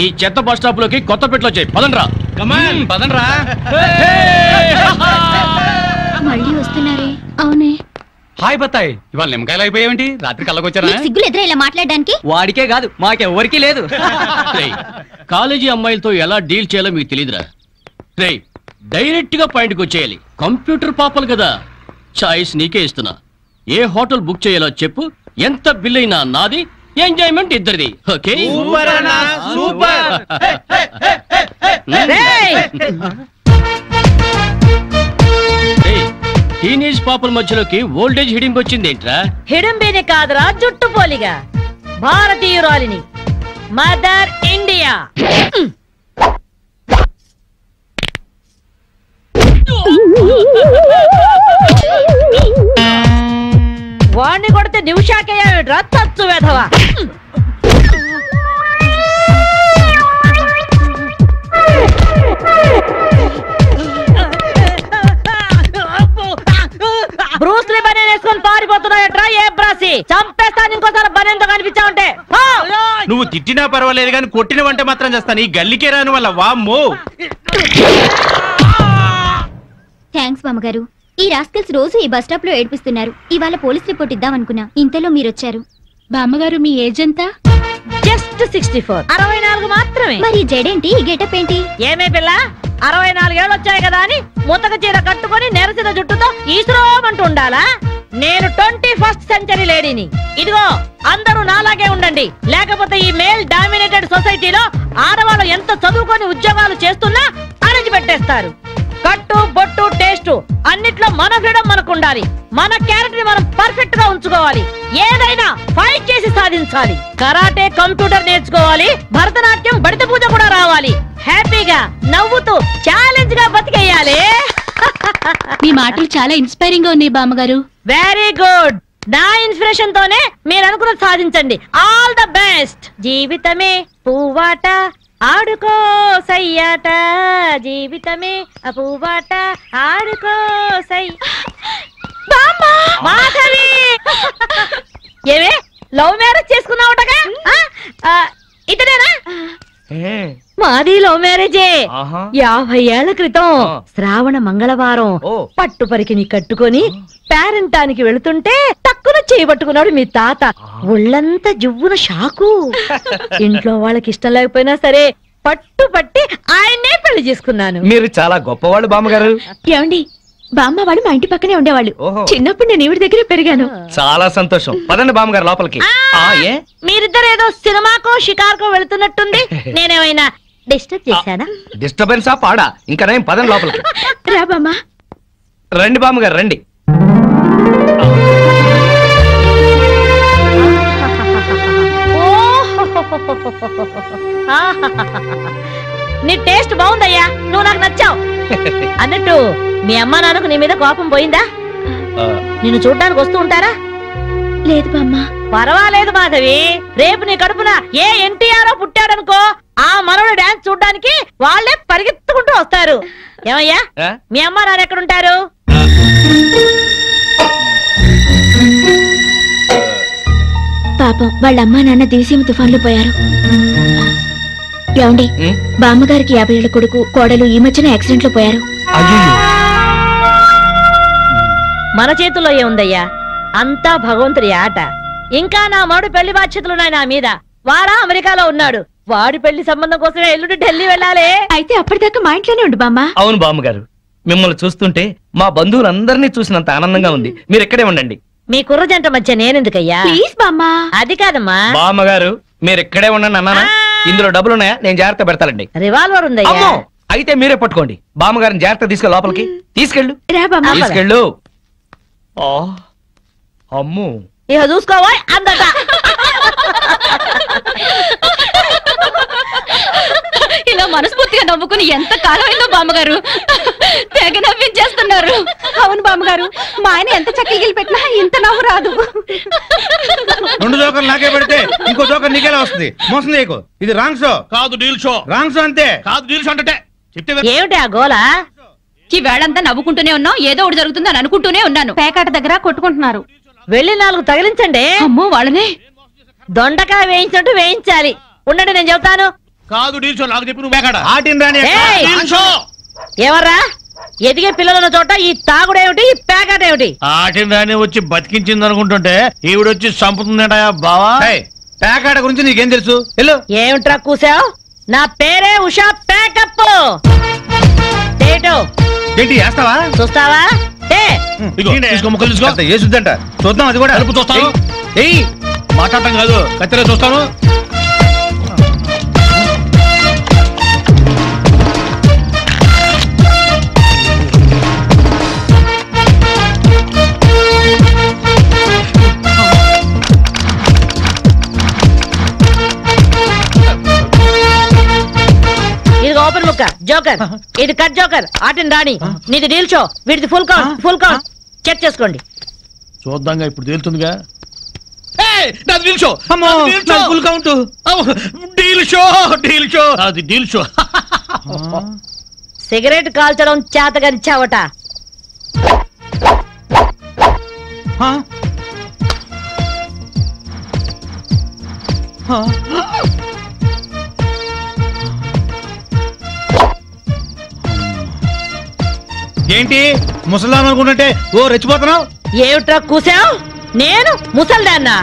ఈ చెత్త bus stop లోకి కొత్తపేటలో వచ్చాయి. పదండ్రా. కమాన్ పదండ్రా. మళ్ళీ వస్తున్నారే? అవునే. హాయ్ బత్తాయి, ఇవాళ నిమ్మకాయలు అయిపోయావేంటి? రాత్రి కళ్ళకొచ్చారా? సిగ్గులు ఎదురా ఇలా మాట్లాడడానికి? వాడికే కాదు మాకెవ్వరికీ లేదు. కాలేజీ అమ్మాయిలతో ఎలా డీల్ చేయాలో మీకు తెలియదురా. రే డైరెక్ట్ గా పాయింట్కి వచ్చేయాలి. కంప్యూటర్ పాపలు కదా, చాయిస్ నీకే ఇస్తున్నా. ఏ హోటల్ బుక్ చేయాలో చెప్పు, ఎంత బిల్ అయినా నాది, ఎంజాయ్మెంట్ ఇద్దరిది. Okay super. టీనేజ్ పాపల మధ్యలోకి ఓల్డేజ్ హిడింపు వచ్చింది ఏంట్రా? హిడింబిని కాదురా, జుట్టు పోలిగా భారతీయురాలిని, మదర్ ఇండియా. వాణ్ణి కొడితే నిమిషాకేయా తచ్చు వెధవా. బ్రూస్లీ బనేన్ వేసుకొని పారిపోతున్నాయట్రా. ఏ బ్రాసి చంపేస్తాను ఇంకోసారి బనేన్తో కనిపించావంటే. నువ్వు తిట్టినా పర్వాలేదు కానీ కొట్టినవంటే మాత్రం చేస్తాను. ఈ గల్లికే రాను వల్ల వామ్మో. థ్యాంక్స్ మామగారు. ఈ రాస్కల్స్ రోజు ఈ బస్ స్టాప్ లో ఏడిపిస్తున్నారు. ఇవాళ పోలీస్ రిపోర్ట్ ఇద్దాం అనుకున్నా, ఇంతలో మీరొచ్చారు. బామ్మగారు మీ ఏజ్ ఎంత? జస్ట్ 64. 64 మాత్రమే. మరి జడేంటి, ఈ గెటప్ ఏంటి? ఏమే పిల్ల, 64 ఏళ్ళు వచ్చాయి కదా అని ముతక చీర కట్టుకొని నెరసిన జుట్టుతో ఈశ్వరమంటూ ఉండాలా? నేను 21st సెంచరీ లేడీని. ఇదిగో అందరూ నాలాగే ఉండండి, లేకపోతే ఈ మేల్ డామినేటెడ్ సొసైటీలో ఆడవాళ్ళు ఎంత చదువుకొని ఉద్యోగాలు చేస్తున్నా అణచి పెట్టేస్తారు. కట్టు బొట్టు టేస్ట్ అన్నిట్లో మన ఫ్రీడమ్ మనకు ఉండాలి. మన క్యారెక్టర్ ని మనం పర్ఫెక్ట్ గా ఉంచుకోవాలి. ఏదైనా ఫైట్ చేసి సాధించాలి. కరాటే, కంప్యూటర్ నేర్చుకోవాలి. భరతనాట్యం, బడిత పూజ కూడా రావాలి. హ్యాపీగా నవ్వుతూ ఛాలెంజ్ గా బతికేయాలి. మీ మాటలు చాలా ఇన్స్పైరింగ్ గా ఉన్నాయి బామ్మగారు. Very good. నా ఇన్స్పిరేషన్ తోనే మీరు అనుకున్నది సాధించండి. All the best. జీవితమే పువ్వాట, ఆడుకో సయ్యాట, జీవితమే పువ్వాట, ఆడుకో సై. మాధవి, ఏమే లవ్ మ్యారేజ్ చేసుకున్నావుటగా? ఇతనేనా? మాది లవ్ మ్యారేజే. 50 ఏళ్ల క్రితం శ్రావణ మంగళవారం పట్టు పరికిని కట్టుకొని పేరంటానికి వెళుతుంటే తక్కువ చేయబట్టుకున్నాడు మీ తాత. ఒళ్ళంతా జువ్వున షాకు. ఇంట్లో వాళ్ళకి ఇష్టం లేకపోయినా సరే పట్టు పట్టి ఆయన్నే పెళ్లి చేసుకున్నాను. మీరు చాలా గొప్పవాళ్ళు బామ్మగారు. ఏమండి, బామ్మ వాడు మా ఇంటి పక్కనే ఉండేవాళ్ళు. చిన్నప్పుడు నేను ఈవిడ దగ్గరే పెరిగాను. చాలా సంతోషం. పదండి బామ్మగారు లోపలికి. మీరిద్దరు ఏదో సినిమాకో షికార్కో వెళుతున్నట్టుంది. నేనేమైనా డిస్టర్బ్ చేశానా? డిస్టర్బెన్స్ ఆ పాడా? ఇంకా నేను పదండి లోపలికి. రా బామ్మ. రండి బామ్మగారు రండి. నీ టేస్ట్ బాగుందయ్యా, నువ్వు నాకు నచ్చావు. అన్నట్టు మీ అమ్మ నాన్నకు నీ మీద కోపం పోయిందా? నిన్ను చూడ్డానికి వస్తూ ఉంటారా? లేదు బామ్మ. పర్వాలేదు మాధవి, రేపు నీ కడుపున ఏ ఎన్టీఆర్ పుట్టాడనుకో, ఆ మనవడు డాన్స్ చూడ్డానికి వాళ్ళే పరిగెత్తుకుంటూ వస్తారు. ఏమయ్యా, మీ అమ్మ నాన్న ఎక్కడుంటారు? పాపం వాళ్ళ అమ్మా నాన్న దివిసీమ తుఫాన్లో పోయారు. ఏమండి, బామ్మగారికి 50 ఏళ్ల కొడుకు కోడలు ఈ మధ్యన యాక్సిడెంట్ లో పోయారు. మన చేతుల్లో ఏముందయ్యా, అంతా భగవంతుడి ఆట. ఇంకా నా మడు పెళ్లి బాధ్యతలున్నాయి నా మీద. వాడా అమెరికాలో ఉన్నాడు. వాడి పెళ్లి సంబంధం కోసమే ఎల్లుండి ఢిల్లీ వెళ్ళాలి. అయితే అప్పటిదాకా మా ఇంట్లోనే ఉండు బామ్మ. అవును బామ్మగారు, మిమ్మల్ని చూస్తుంటే మా బంధువులందరినీ చూసినంత ఆనందంగా ఉంది. మీరు ఇక్కడే ఉండండి. మీ కుర్ర జంట మధ్య నేనెందుకయ్యా? ప్లీజ్ బామ్మ. అది కాదమ్మా. బామ్మగారు మీరు ఇక్కడే ఉండండి అన్నానా? ఇందులో డబ్బులున్నాయా? నేను జాగ్రత్త పెడతానండి. రివాల్వర్ ఉందయ్యా. అయితే మీరే పట్టుకోండి. బామ్మగారిని జాగ్రత్త తీసుకెళ్ళి లోపలికి తీసుకెళ్ళు. తీసుకెళ్ళు. అమ్ము, ఇక చూసుకోవా అందట. ఇలా మనస్ఫూర్తిగా నవ్వుకుని ఎంత కాలమైందో బామ్మగారు. తెగ నవ్వించేస్తున్నారు. అవును బామ్మగారు, మా ఆయన ఎంత చక్కగిలి పెట్టినా ఇంత నవ్వు రాదు. 2 జోకర్లు నాకే పెడితే ఇంకో జోకర్ నీకేలా వస్తుంది? మోసం చేయకు. ఇది రాంగ్ షో కాదు, డీల్ షో. రాంగ్ షో అంతే కాదు, డీల్ షో అంటే చెప్తే ఏమిటి ఆ గోలా? ఈ వేళంతా నవ్వుకుంటూనే ఉన్నాం. ఏదో ఒకటి జరుగుతుందని అనుకుంటూనే ఉన్నాను. పేకాట దగ్గర కొట్టుకుంటున్నారు. వెళ్ళి 4 తగిలించండి. అమ్మో వాళ్ళనే. దొండకాయ వేయించినట్టు వేయించాలి. ఉండండి నేను చెప్తాను. కాదు డీల్ షో నాకు చెప్పి నువ్వు బేకాడ ఆటిన్ రాని ఏయ్! డీల్ షో ఎవర్రా ఎదిగే పిల్లలున్న చోట ఈ తాగుడేమిటి ఈ పేకాట ఏమిటి? ఆటిన్ రాని వచ్చి బతికించింది అనుకుంటుంటే ఈవిడొచ్చి చంపుతుందటయా బావా. పేకాట గురించి నీకేం తెలుసు? వెళ్ళు. ఏమిట్రా కూసావు? నా పేరే ఉషా ప్యాకప్. ఏంటి వేస్తావా? చూస్తావా? తీసుకో ముక్కలు తీసుకో. వేసుద్దంట చూద్దాం. అది కూడా అలుపు చూస్తాను. ఏయ్ మాట్లాడటం కాదు కత్తిరే చూస్తాను. ఇది ఓపెన్ ముక్క జోకర్, ఇది కట్ జోకర్. ఆటిన్ రాణి నీది డీల్ షో, వీడిది full count. Full count check చేసుకోండి. చూద్దాంగా ఇప్పుడు తేలుతుందిగా. Full count. Deal show. Cigarette కాల్చడం చేతగరిచావట. ఏంటి ముసలాం అనుకుంటుంటే ఓ రెచ్చిపోతున్నావు? ఏమిట్రా కూసావు? నేను ముసల్దాన్నా?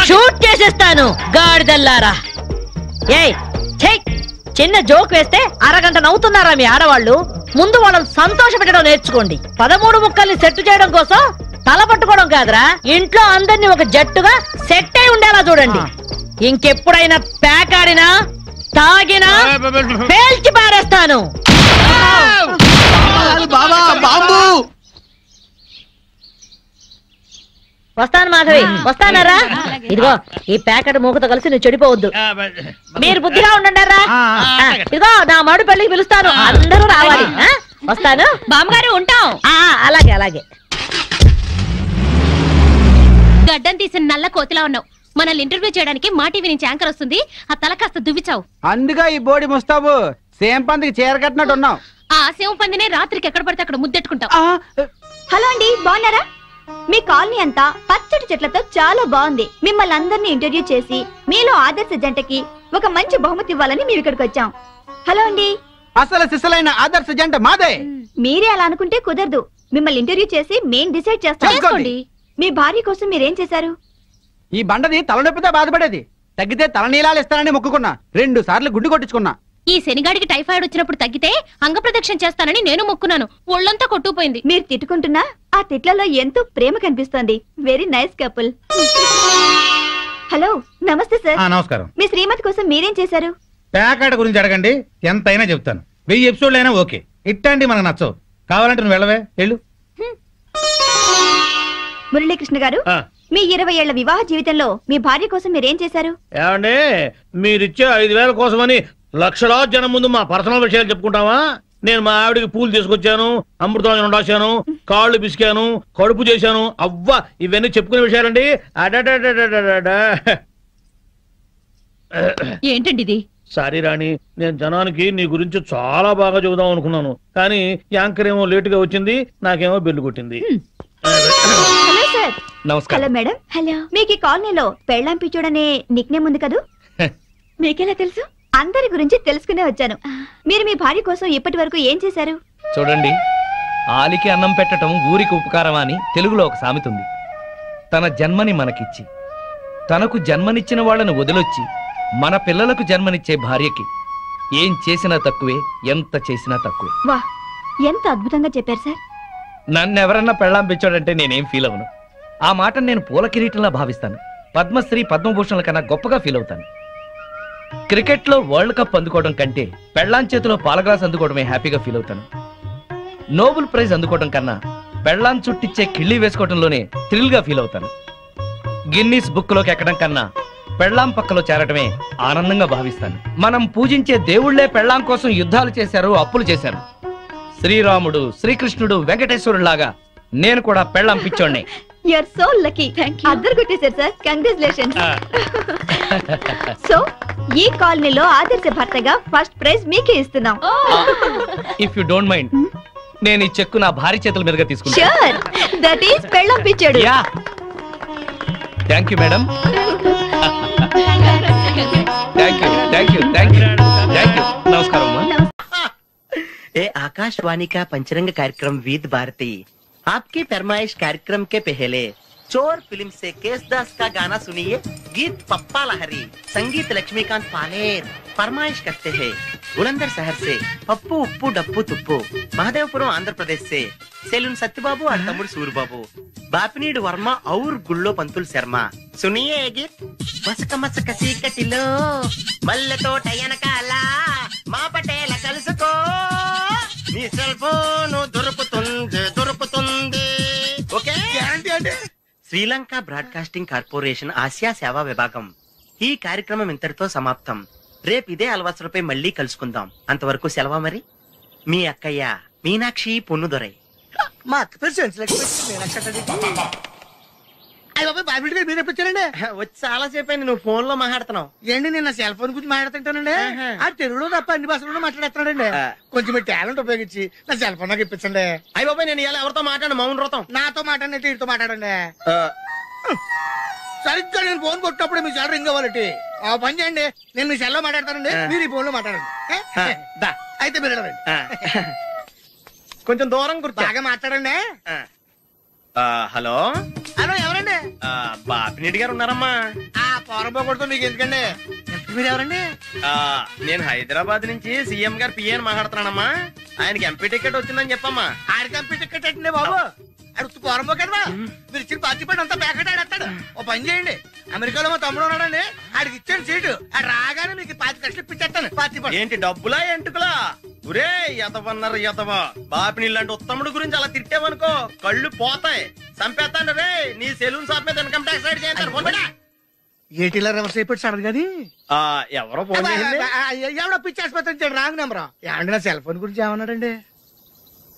షూట్ చేసేస్తాను గాడిదల్లారా. ఏయ్ ఛై, చిన్న జోక్ వేస్తే అరగంట నవ్వుతున్నారా మీ ఆడవాళ్ళు? ముందు వాళ్ళని సంతోష పెట్టడం నేర్చుకోండి. 13 ముక్కల్ని సెట్ చేయడం కోసం తల పట్టుకోవడం కాదురా, ఇంట్లో అందరినీ ఒక జట్టుగా సెట్ అయి ఉండేలా చూడండి. ఇంకెప్పుడైనా ప్యాక్ ఆడినా తాగినా పేల్చి పారేస్తాను. వస్తాను మాధవి, వస్తానరా? ఇదిగో ఈ ప్యాకెట్ మూకతో కలిసి నువ్వు చెడిపోవద్దు. మీరు బుద్ధిగా ఉండండిరా. ఇదిగో నా మాడు పెళ్లికి పిలుస్తాను, అందరూ రావాలి. వస్తాను బామ్మగారు, ఉంటాం. అలాగే అలాగే. గడ్డం తీసిన నల్ల కోతిలా ఉన్నావు. మనల్ని ఇంటర్వ్యూ చేయడానికి మా టీవీ నుంచి యాంకర్ వస్తుంది. ఆ తల కాస్త దువ్విచావు. అందుగా ఈ బోడి ముస్తాబు సేమ్ పందికి చీర కట్టినట్టు ఉన్నావు. ఆ సేవ పందినే రాత్రికి ఎక్కడ పడితే అక్కడ ముద్దెట్టుకుంటావు. హలో అండి, బాగున్నారా? మీ కాలనీ అంతా పచ్చడి చెట్లతో చాలా బాగుంది. మిమ్మల్ని అందరినీ ఇంటర్వ్యూ చేసి మీలో ఆదర్శ జంటకి ఒక మంచి బహుమతి ఇవ్వాలని మేము ఇక్కడికి వచ్చాం. హలో అండి. అసలు సిసలైన ఆదర్శ జంట మాదే. మీరే అలా అనుకుంటే కుదరదు. మిమ్మల్ని ఇంటర్వ్యూ చేసి మేం డిసైడ్ చేస్తాం. చేసుకోండి. మీ భార్య కోసం మీరేం చేశారు? ఈ బండది తలనొప్పితో బాధపడేది. తగ్గితే తలనీలాలు ఇస్తానని మొక్కుకున్నా. 2 సార్లు గుడ్డు కొట్టించుకున్నా. ఈ శనిగాడికి టైఫాయిడ్ వచ్చినప్పుడు తగ్గితే అంగప్రదక్షిణ చేస్తానని నేను మొక్కున్నాను. ఒళ్ళంతా కొట్టుకుపోయింది. మీరు తిట్టుకుంటున్నా ఆ తిట్లలో ఎంతో ప్రేమ కనిపిస్తోంది. Very nice couple. హలో, నమస్తే సార్. నమస్కారం. మీ శ్రీమతి కోసం మీరేం చేశారు? ప్యాకాట గురించి అడగండి, ఎంతైనా చెప్తాను. 1000 ఎపిసోడ్లు అయినా ఓకే. ఇట్టాంటి మనకు నచ్చవు. కావాలంటే నువ్వు వెళ్ళవే, వెళ్ళు. మురళీకృష్ణ గారు, మీ 20 ఏళ్ల వివాహ జీవితంలో మీ భార్య కోసం మీరేం చేశారు? ఏమండి, మీరిచ్చే 5000 కోసమని లక్షలాది జనం ముందు మా పర్సనల్ విషయాలు చెప్పుకుంటావా? నేను మా ఆవిడికి పూలు తీసుకొచ్చాను, అమృతం రాశాను, కాళ్ళు పిసికాను, కడుపు చేశాను. అవ్వ, ఇవన్నీ చెప్పుకునే విషయాలండి. ఏంటండి ఇది? సారీ రాణి, నేను జనానికి నీ గురించి చాలా బాగా చెబుదాం అనుకున్నాను, కానీ యాంకర్ ఏమో లేటుగా వచ్చింది, నాకేమో బెల్లు కొట్టింది. Hello sir. నమస్కారం. Hello madam. హలో. మీకు ఈ కాలనీలో పెళ్ళాం పిచ్చోడనే నిక్నేమ్ ఉంది కదూ? మీకెలా తెలుసు? అందరి గురించి తెలుసుకునే వచ్చాను. మీరు మీ భార్య కోసం ఇప్పటి వరకు ఏం చేశారు? చూడండి, ఆలికి అన్నం పెట్టడం ఊరికి ఉపకారం అని తెలుగులో ఒక సామెత ఉంది. తన జన్మని మనకిచ్చి తనకు జన్మనిచ్చిన వాళ్ళను వదిలొచ్చి మన పిల్లలకు జన్మనిచ్చే భార్యకి ఏం చేసినా తక్కువే, ఎంత చేసినా తక్కువే. వా, ఎంత అద్భుతంగా చెప్పారు సార్. నన్నెవరన్నా పెళ్ళాం పిచ్చోడంటే నేనేం ఫీల్ అవను. ఆ మాట నేను పూల కిరీటంలా భావిస్తాను. పద్మశ్రీ పద్మభూషణల కన్నా గొప్పగా ఫీల్ అవుతాను. క్రికెట్ లో వరల్డ్ కప్ అందుకోవడం కంటే పెళ్ళాం చేతిలో పాలగ్లాస్ అందుకోవడమే హ్యాపీగా ఫీల్ అవుతాను. నోబెల్ ప్రైజ్ అందుకోవడం కన్నా పెళ్ళాం చుట్టిచ్చే కిళ్ళి వేసుకోవడంలోనే థ్రిల్ గా ఫీల్ అవుతాను. గిన్నీస్ బుక్ లోకి ఎక్కడం కన్నా పెళ్ళాం పక్కలో చేరటమే ఆనందంగా భావిస్తాను. మనం పూజించే దేవుళ్లే పెళ్ళాం కోసం యుద్ధాలు చేశారు, అప్పులు చేశారు. శ్రీరాముడు, శ్రీకృష్ణుడు, వెంకటేశ్వరులాగా నేను కూడా పెళ్ళాం పిచ్చోడ్నే. You are so lucky. అద్దరు కొట్టేశారు సార్. కంగ్రాచులేషన్స్. సో ఈ కాలనీలో ఆదర్శ భర్తగా ఫస్ట్ ప్రైజ్ మీకే ఇస్తున్నాం. ఇఫ్ యు డోంట్ మైండ్, నేను ఈ చెక్కు నా భార్య చేతుల మీదుగా తీసుకుంటాను. ష్యూర్, దట్ ఈస్ పెళ్ళాం పిచ్చాడు. Thank you madam. आकाशवाणी का पंचरंग कार्यक्रम विद भारती आपकी फरमाइश कार्यक्रम के पहले चोर फिल्म से केसदास का गाना सुनिए। गीत पप्पा लहरी, संगीत लक्ष्मीकांत पालेर। फरमाइश करते हैं बुलंदर शहर से पप्पू उप्पू डप्पू तुप्पू, महादेवपुरम आंध्र प्रदेश से सेलून सत्यबाबू और तमुड़ सूरबाबू, बापनीड वर्मा और गुल्लो पंतुल शर्मा। सुनिए ये गीत। मसक मसक सीकटिलो मल्ल तो टयन काला మా పటేల కలుసుకో నీ సెల్ ఫోన్ దొరుకుతుంది ఓకే గ్యారంటీ అంటే శ్రీలంక బ్రాడ్కాస్టింగ్ కార్పొరేషన్ ఆసియా సేవా విభాగం ఈ కార్యక్రమం ఇంతటితో సమాప్తం. రేపు ఇదే అలవాసులపై మళ్ళీ కలుసుకుందాం. అంతవరకు సెలవా మరి. మీ అక్కయ్య మీనాక్షి పొన్నుదొరై. మా అక్క పేరు మీరు ఎప్పుడండి వచ్చి చాలా సేపు అయింది. నువ్వు ఫోన్ లో మాట్లాడుతున్నావు ఏంటి? నేను నా సెల్ ఫోన్ గురించి మాట్లాడుతుంటానండి. ఆ తెలుగులో తప్ప అన్ని భాషల్లో మాట్లాడేస్తాడండి. కొంచెం మీ టాలెంట్ ఉపయోగించి నా సెల్ ఫోన్ నాకు ఇప్పించండి. అయ్యి బాబాయ్, నేను ఇలా ఎవరితో మాట్లాడు? మౌన్ వ్రతం. నాతో మాట్లాడినట్టు వీటితో మాట్లాడండి. సరిగ్గా నేను ఫోన్ కొట్టినప్పుడు మీ సెల్ రింగ్ అవ్వాలంటే ఆ పని చేయండి. నేను మీ సెల్ లో మాట్లాడతానండి, మీరు ఈ ఫోన్ లో మాట్లాడండి. అయితే మీరు కొంచెం దూరం కూర్చో. బాగా మాట్లాడండి. హలో హలో, ఎవరండి? బాపినీటి గారు ఉన్నారమ్మా? ఆ పోరపోకూడదు మీకు ఎందుకండి? మీరు ఎవరండి? నేను హైదరాబాద్ నుంచి సీఎం గారు పిఏని మాట్లాడుతున్నానమ్మా. ఆయనకి ఎంపీ టికెట్ వచ్చిందని చెప్పమ్మా. ఆడికి ఎంపీ టికెట్ అండి బాబు. అడుగుతూ పోరపోకడవా? మీరు ఇచ్చిన పార్టీ పడి అంతా ప్యాకెట్ ఆడేస్తాడు. ఓ పని చేయండి, అమెరికాలో మా తమ్ముడు ఉన్నాడండి, ఆడికి ఇచ్చాను సీటు. ఆడు రాగానే మీకు 5 లక్షలు ఇప్పించేస్తాను పార్టీ పడి. ఏంటి డబ్బులా ఎంటుకులా? ఒరే ఎదవన్నారు ఎదవా. బాపిని ఇలాంటి ఉత్తముడు గురించి అలా తిట్టావనుకో కళ్ళు పోతాయి. చంపేస్తాను రే. నీ సెలూన్ షాప్ మీద ఇన్కమ్ ట్యాక్స్ రైడ్ చేస్తారు. ఏటీలో రివర్స్ అయిపోయి సడన్ గాని ఎవరో ఫోన్ చేసింది. ఎవడో పిచ్చి ఆసుపత్రి రాంగ్ నెంబర్. ఏమండి నా సెల్ ఫోన్ గురించి ఏమన్నాడండి?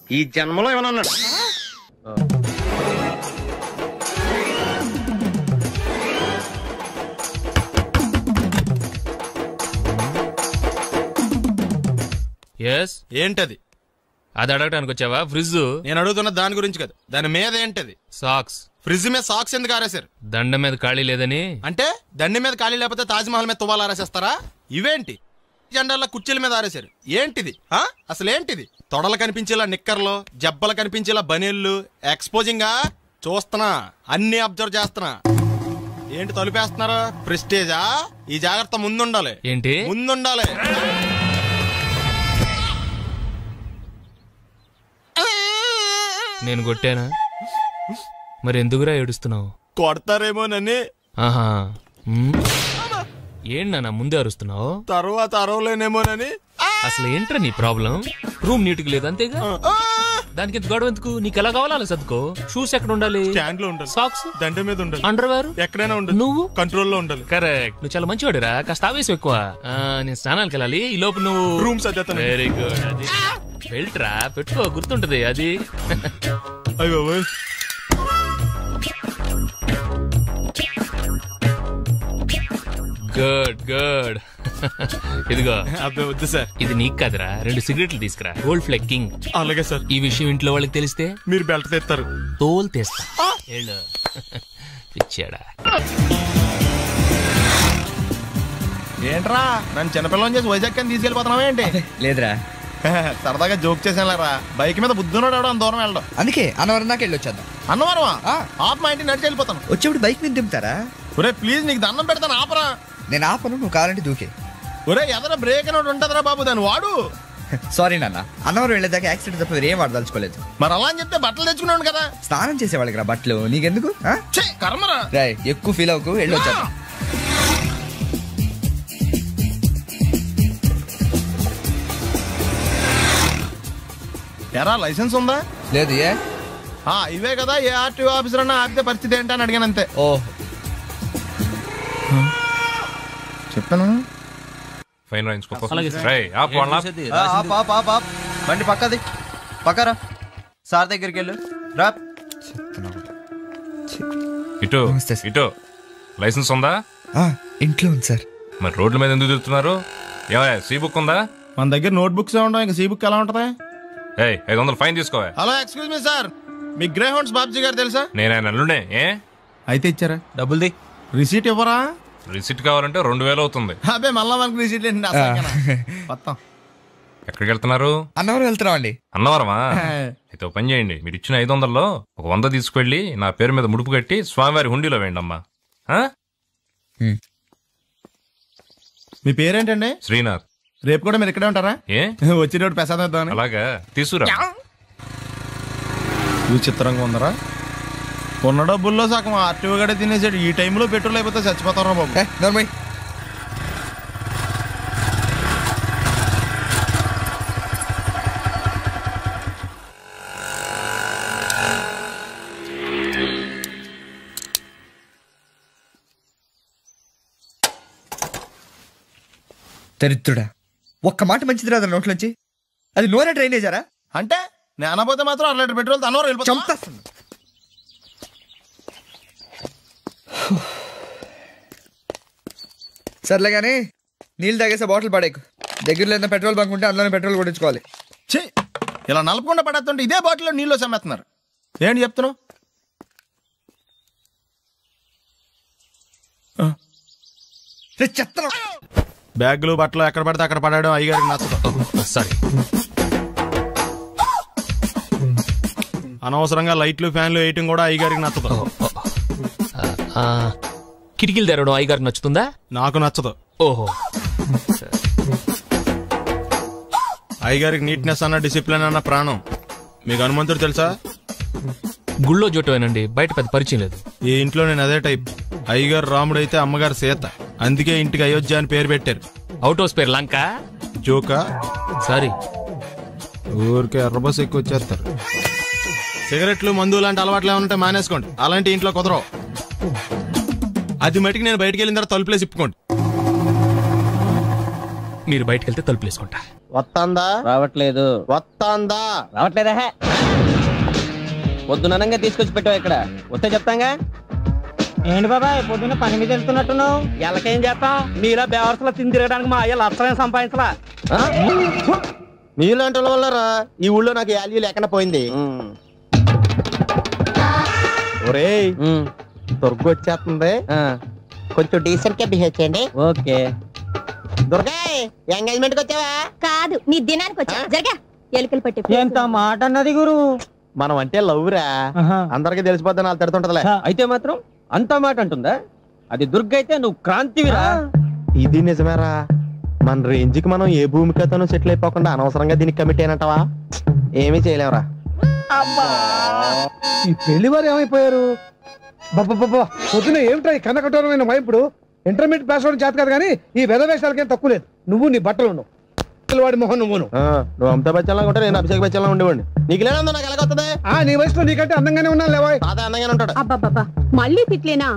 ఈ జన్మలో ఏమన్నా అన్నాడు? ఏంటది? అది అడగడానికి వచ్చావా? ఫ్రిడ్జ్. నేను అడుగుతున్న దాని గురించి కదా, దాని మీద ఏంటది? సాక్స్. ఫ్రిడ్జ్ మీద సాక్స్ ఎందుకు ఆరేశారు? దండ మీద ఖాళీ లేదని. అంటే దండ మీద ఖాళీ లేకపోతే తాజ్మహల్ మీద తువ్వాలు ఆరేసేస్తారా? ఇవేంటి జెండాల కుర్చీల మీద ఆరేశారు? ఏంటిది అసలు ఏంటిది? తొడలు కనిపించేలా నిక్కర్లు, జబ్బలు కనిపించేలా బనీళ్లు, ఎక్స్పోజింగ్ చూస్తున్నా, అన్ని అబ్జర్వ్ చేస్తున్నా. ఏంటి తలుపేస్తున్నారా? ప్రెస్టేజా? ఈ జాగ్రత్త ముందుండాలి. ఏంటి ముందుండాలి? నేను కొట్టానా? మరి ఎందుకురా ఏడుస్తున్నావు? కొడతారేమోనని. ఆహా, ఏంటన్నా ముందే అరుస్తున్నావు? తర్వాత అరవలేనేమోనని. అసలు ఏంట్రా నీ ప్రాబ్లం? రూమ్ నీట్గా లేదు అంతేగా, దానికి ఎంత గొడవ ఎందుకు? నీకు ఎలా కావాలో సర్దుకో. షూస్ ఎక్కడ ఉండాలి? స్టాండ్ లో ఉండాలి. సాక్స్ దండ మీద ఉండాలి. అండర్వేర్ ఎక్కడైనా ఉండాలి. నువ్వు కంట్రోల్లో ఉండాలి. కరెక్ట్. నువ్వు చాలా మంచివాడిరా. కాస్త ఆవేశం ఎక్కువ. నేను స్నానానికి వెళ్ళాలి. ఈ లోపు నువ్వు రూమ్ సర్దేస్తాను. Very good. అది బెల్ట్రా, పెట్టుకో, గుర్తుంటది అది. అయ్యో గుడ్ గుడ్. ఇదిగో. అబ్బాయి వద్దు సార్. ఇది నీకు కాదురా, 2 సిగరెట్లు తీసుకురా. గోల్డ్ ఫ్లెక్కింగ్. అలాగే సార్. ఈ విషయం ఇంట్లో వాళ్ళకి తెలిస్తే మీరు బెల్ట్ తెస్తారు. తోలు తెస్తా. ఇచ్చాడా? ఏంట్రా నన్ను చిన్నపిల్లని చేసి వైజాగ్ అని తీసుకెళ్ళిపోతున్నావా ఏంటి? లేదురా, సరదాగా జోక్ చేసానులేరా. బైక్ మీద బుద్ధున్నాడు అంత దూరం వెళ్ళడం. అందుకే అన్నవరం దాకా వెళ్ళి వచ్చేద్దాం. అన్నవరమా? ఆప్ మా ఇంటికి నడిచి వెళ్ళిపోతాను. వచ్చేప్పుడు బైక్ మీద దింపుతారా? ఒరే ప్లీజ్, నీకు దండం పెడతాను, ఆపరా. నేను ఆపను, నువ్వు కావాలంటే దూకే. ఒరే ఎదర బ్రేక్ అని ఉంటుందిరా బాబు, దాన్ని వాడు. సారీ నాన్న, అన్నవరం వెళ్ళేదాకా యాక్సిడెంట్ తప్ప ఏం వాడదలుచుకోలేదు. మరి అలా అని చెప్తే బట్టలు తెచ్చుకున్నాను కదా. స్నానం చేసేవాళ్ళకి రా బట్టలు, నీకెందుకు? కర్మరా. ఎక్కువ ఫీల్ అవ్వకు, వెళ్ళి వచ్చేద్దాం. ఎరా లైసెన్స్ ఉందా? లేదు. ఏ ఇవే కదా, ఏ ఆర్టీఓ ఆఫీసర్ అన్నా ఆపితే పరిస్థితి ఏంటని అడిగాను అంతే. ఓ చెప్పాను. ఫైన్ బండి పక్కది, పక్కరా. సార్ దగ్గరికి వెళ్ళు రా. ఇటు ఇటు. లైసెన్స్ ఉందా? ఇంట్లో ఉంది సార్. మరి రోడ్ల మీద ఎందుకు తిరుగుతున్నారు? ఏమయ్యా, సీ బుక్ ఉందా? మన దగ్గర నోట్ బుక్స్ ఉండవు, ఇంకా సీ బుక్ ఎలా ఉంటది? 500 ఫైన్ తీసుకోవా. హలో, ఎక్స్క్యూజ్ మీ సార్, మీ గ్రే హౌండ్స్ బాబ్జీ గారు తెలుసా? నేను ఆయన అల్లుడే. అయితే ఇచ్చారా? డబ్బుల్ది రిసీట్ ఇవ్వరా? రిసీట్ కావాలంటే 2000 అవుతుంది. అబ్బే మళ్ళా మనకు రిసీట్ మొత్తం ఎక్కడికి వెళ్తున్నారు? అన్నవరం వెళ్తున్నాం అండి. అన్నవరమా? అయితే పని చేయండి, మీరు ఇచ్చిన 500లో ఒక 100 తీసుకెళ్లి నా పేరు మీద ముడుపు కట్టి స్వామివారి హుండీలో వేయండి అమ్మా. మీ పేరేంటండి? శ్రీనాథ్. రేపు కూడా మీరు ఇక్కడే ఉంటారా? ఏ వచ్చినప్పుడు ప్రసాదం ఇద్దామని. అలాగా, తీసుకురా. విచిత్రంగా ఉందరా, ఉన్న డబ్బుల్లో సగం ఆర్టీఓ గడే తినేసాడు. ఈ టైంలో పెట్రోల్ అయిపోతే చచ్చిపోతారా బాబు. నర్మయ్ దరిద్రుడా, ఒక్క మాట మంచిది రాదు నోట్లోంచి. అది నూనె డ్రైనేజారా? అంటే నేను అనబోతే మాత్రం 1 లీటర్ పెట్రోల్ తనవరం వెళ్ళిపోతా. సర్లే కానీ నీళ్ళు తాగేసే బాటిల్ పడేకు. దగ్గరలో ఏదైనా పెట్రోల్ బంక్ ఉంటే అందులోనే పెట్రోల్ కొట్టించుకోవాలి. ఇలా నలపకుండా పడేస్తుంటే ఇదే బాటిల్లో నీళ్ళు సమ్మేస్తున్నారు. ఏంటి చెప్తున్నావు? బ్యాగులు బట్టలు ఎక్కడ పడితే అక్కడ పడాడు అయ్యగారికి నచ్చదు. సారీ. అనవసరంగా లైట్లు ఫ్యాన్లు వేయటం కూడా అయ్యగారికి నచ్చదు. కిటికీలు తెరవడం అయ్యగారికి నచ్చుతుందా? నాకు నచ్చదు. ఓహో. అయ్యగారికి నీట్నెస్ అన్న డిసిప్లిన్ అన్న ప్రాణం. మీకు హనుమంతుడు తెలుసా? గుళ్ళో జోటమేనండి, బయట పెద్ద పరిచయం లేదు. ఈ ఇంట్లో నేను అదే టైప్. అయ్యగారు రాముడు అయితే అమ్మగారు సీత. అందుకే ఇంటికి అయోధ్య అని పేరు పెట్టారు. అవుట్ హౌస్ పేరు లంక. జోకా? సారీ. ఊరికే ఎర్రబస్ ఎక్కువ వచ్చేస్తారు. సిగరెట్లు మందు లాంటి అలవాట్లు ఏమంటే మానేసుకోండి. అలాంటి ఇంట్లో కుదరవు. అది మటుకు నేను బయటకు వెళ్ళిన తర్వాత తలుపులేసి ఇప్పుకోండి. మీరు బయటకు వెళ్తే తలుపులు వేసుకుంటా. వస్తాందా? రావట్లేదు. వస్తాందా? రావట్లేదా? పొద్దునంగా తీసుకొచ్చి పెట్టావు ఇక్కడ. వస్తే చెప్తాంగా. ఏంటి బాబాయ్ పొద్దున్న పని మీద వెళ్తున్నట్టున్నావు? ఎలాకేం చేస్తాం? మీలా బేవర్సలా తిని తిరగడానికి మా అయ్య లక్షలేం సంపాదించలా. మీలాంటి వల్లరా ఈ ఊళ్ళో నాకు వాల్యూ లేకుండా పోయింది. ఒరేయ్ దుర్గ వచ్చేస్తుంది, కొంచెం డీసెంట్ గా బిహేవ్ చేయండి. ఓకే. దుర్గా ఎంగేజ్మెంట్ కి వచ్చావా? కాదు, నీ దినానికి వచ్చా. జరగా ఎలుకలు పట్టి. ఎంత మాట అన్నది గురు. మనం అంటే లవ్ రా, అందరికి తెలిసిపోద్దని వాళ్ళు తిడుతుంటదిలే. అయితే మాత్రం అంత మాట అంటుందా? అది దుర్గ అయితే నువ్వు క్రాంతివిరా. ఇది నిజమేరా. మన రేంజ్ కి మనం ఏ భూమికతోనూ సెటిల్ అయిపోకుండా అనవసరంగా దీనికి కమిట్ అయినట్టవా? ఏమీ చేయలేవురా. ఈ పెళ్లి వారు ఏమైపోయారు? పొద్దున ఏమిటా ఈ కన్నకఠోరమైన వైపుడు? ఇంటర్మీడియట్ పాస్ అవడం చేత కాదు కానీ ఈ వెధవేషాలకేం తక్కువ లేదు. నువ్వు నీ బట్టలు వాడి మొహం నువ్వు అమితాబ్ బచ్చన్ లాగా ఉంటే నేను అభిషేక్ బచ్చన్ లాగా ఉండేవాడిని. నీకు లేనందో నాకు ఎలాగొస్తుంది? నీ వయసులో నీకంటే అందంగానే ఉన్నాను లేవా? అందంగానే ఉంటాడు. అబ్బాబ్బా మళ్ళీ తిట్లేనా?